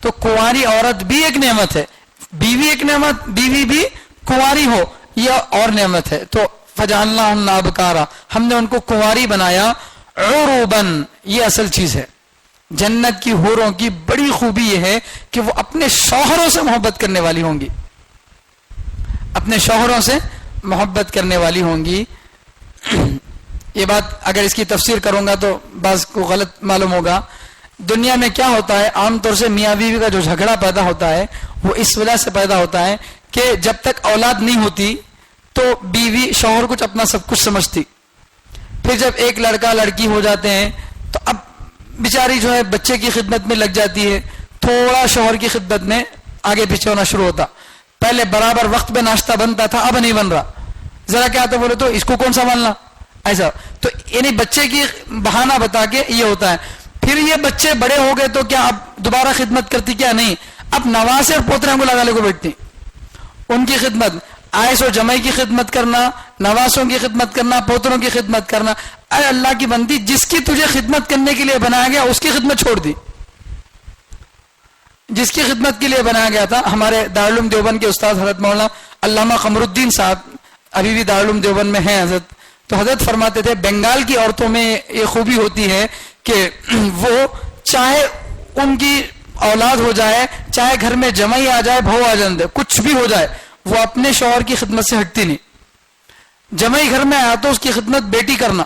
B: تو کنواری عورت بھی ایک نعمت ہے, بیوی ایک نعمت, بیوی بھی کنواری ہو یہ اور نعمت ہے. تو فجعلناہن ابکارا, ہم نے ان کو کنواری بنایا. عروبن, یہ اصل چیز ہے. جنت کی حوروں کی بڑی خوبی یہ ہے کہ وہ اپنے شوہروں سے محبت کرنے والی ہوں گی, اپنے شوہروں سے محبت کرنے والی ہوں گی. یہ بات اگر اس کی تفسیر کروں گا تو بعض کو غلط معلوم ہوگا. دنیا میں کیا ہوتا ہے, عام طور سے میاں بیوی کا جو جھگڑا پیدا ہوتا ہے وہ اس وجہ سے پیدا ہوتا ہے کہ جب تک اولاد نہیں ہوتی تو بیوی شوہر کچھ اپنا سب کچھ سمجھتی. پھر جب ایک لڑکا لڑکی ہو جاتے ہیں تو اب بیچاری جو ہے بچے کی خدمت میں لگ جاتی ہے, تھوڑا شوہر کی خدمت میں آگے پیچھے ہونا شروع ہوتا. پہلے برابر وقت پہ ناشتہ بنتا تھا, اب نہیں بن رہا. ذرا کیا تو بولے تو اس کو کون سنبھالنا, ایسا. تو یعنی بچے کی بہانہ بتا کے یہ ہوتا ہے. پھر یہ بچے بڑے ہو گئے تو کیا اب دوبارہ خدمت کرتی؟ کیا نہیں, اب نواسے اور پوتروں کو لگا لے کو بیٹھتی, ان کی خدمت, آئس و جمعی کی خدمت کرنا, نواسوں کی خدمت کرنا, پوتروں کی خدمت کرنا. اے اللہ کی بندی, جس کی تجھے خدمت کرنے کے لیے بنایا گیا اس کی خدمت چھوڑ دی. جس کی خدمت کے لیے بنایا گیا تھا, ہمارے دارالعلوم دیوبند کے استاد حضرت مولانا علامہ قمر الدین صاحب ابھی بھی دارالعلوم دیوبند میں ہیں حضرت. تو حضرت فرماتے تھے بنگال کی عورتوں میں یہ خوبی ہوتی ہے کہ وہ چاہے ان کی اولاد ہو جائے, چاہے گھر میں جمعی آ جائے, بہو آ جائے, کچھ بھی ہو جائے, وہ اپنے شوہر کی خدمت سے ہٹتی نہیں. جمعی گھر میں آیا تو اس کی خدمت بیٹی کرنا,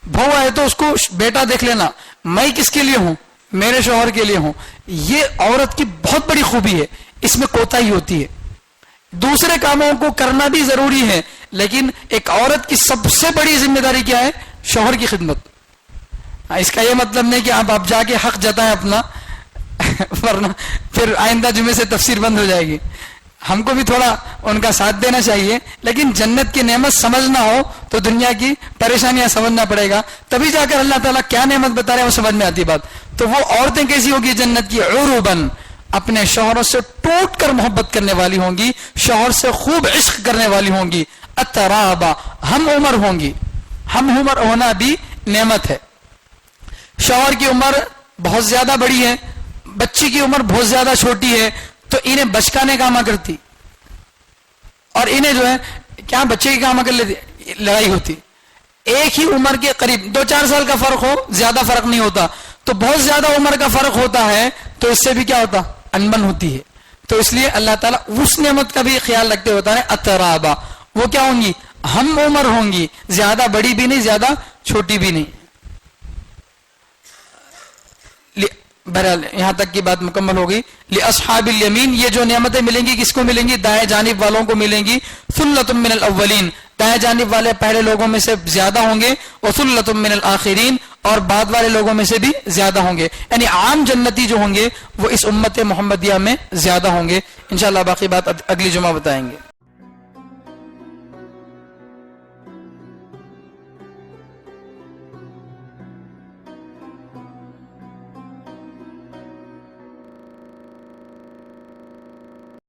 B: بہو آئے تو اس کو بیٹا دیکھ لینا, میں کس کے لیے ہوں, میرے شوہر کے لیے ہوں. یہ عورت کی بہت بڑی خوبی ہے, اس میں کوتاہی ہوتی ہے. دوسرے کاموں کو کرنا بھی ضروری ہے, لیکن ایک عورت کی سب سے بڑی ذمہ داری کیا ہے؟ شوہر کی خدمت. اس کا یہ مطلب نہیں کہ آپ جا کے حق جتائیں اپنا ورنہ پھر آئندہ جمعے سے تفسیر بند ہو جائے گی. ہم کو بھی تھوڑا ان کا ساتھ دینا چاہیے, لیکن جنت کی نعمت سمجھنا ہو تو دنیا کی پریشانیاں سمجھنا پڑے گا, تبھی جا کر اللہ تعالیٰ کیا نعمت بتا رہے ہیں وہ سمجھ میں آتی بات. تو وہ عورتیں کیسی ہوگی جنت کی؟ عروبن, اپنے شوہروں سے ٹوٹ کر محبت کرنے والی ہوں گی, شوہر سے خوب عشق کرنے والی ہوں گی. اترابا, ہم عمر ہوں گی. ہم عمر ہونا بھی نعمت ہے. شوہر کی عمر بہت زیادہ بڑی ہے, بچی کی عمر بہت زیادہ چھوٹی ہے, تو انہیں بچکانے کام کرتی, اور انہیں جو ہے کیا بچے کی کام کر لیتی, لڑائی ہوتی. ایک ہی عمر کے قریب 2-4 سال کا فرق ہو, زیادہ فرق نہیں ہوتا, تو بہت زیادہ عمر کا فرق ہوتا ہے, تو اس سے بھی کیا ہوتا, انبن ہوتی ہے. تو اس لیے اللہ تعالیٰ اس نعمت کا بھی خیال رکھتے ہوتا ہے. اترابا, وہ کیا ہوں گی؟ ہم عمر ہوں گی, زیادہ بڑی بھی نہیں, زیادہ چھوٹی بھی نہیں. بہرحال یہاں تک کی بات مکمل ہوگی. لأصحاب الیمین, یہ جو نعمتیں ملیں گی کس کو ملیں گی؟ دائیں جانب والوں کو ملیں گی. ثلۃ من الاولین, دائیں جانب والے پہلے لوگوں میں سے زیادہ ہوں گے. وثلۃ من الآخرین, اور بعد والے لوگوں میں سے بھی زیادہ ہوں گے. یعنی عام جنتی جو ہوں گے وہ اس امت محمدیہ میں زیادہ ہوں گے. انشاءاللہ باقی بات اگلی جمعہ بتائیں گے.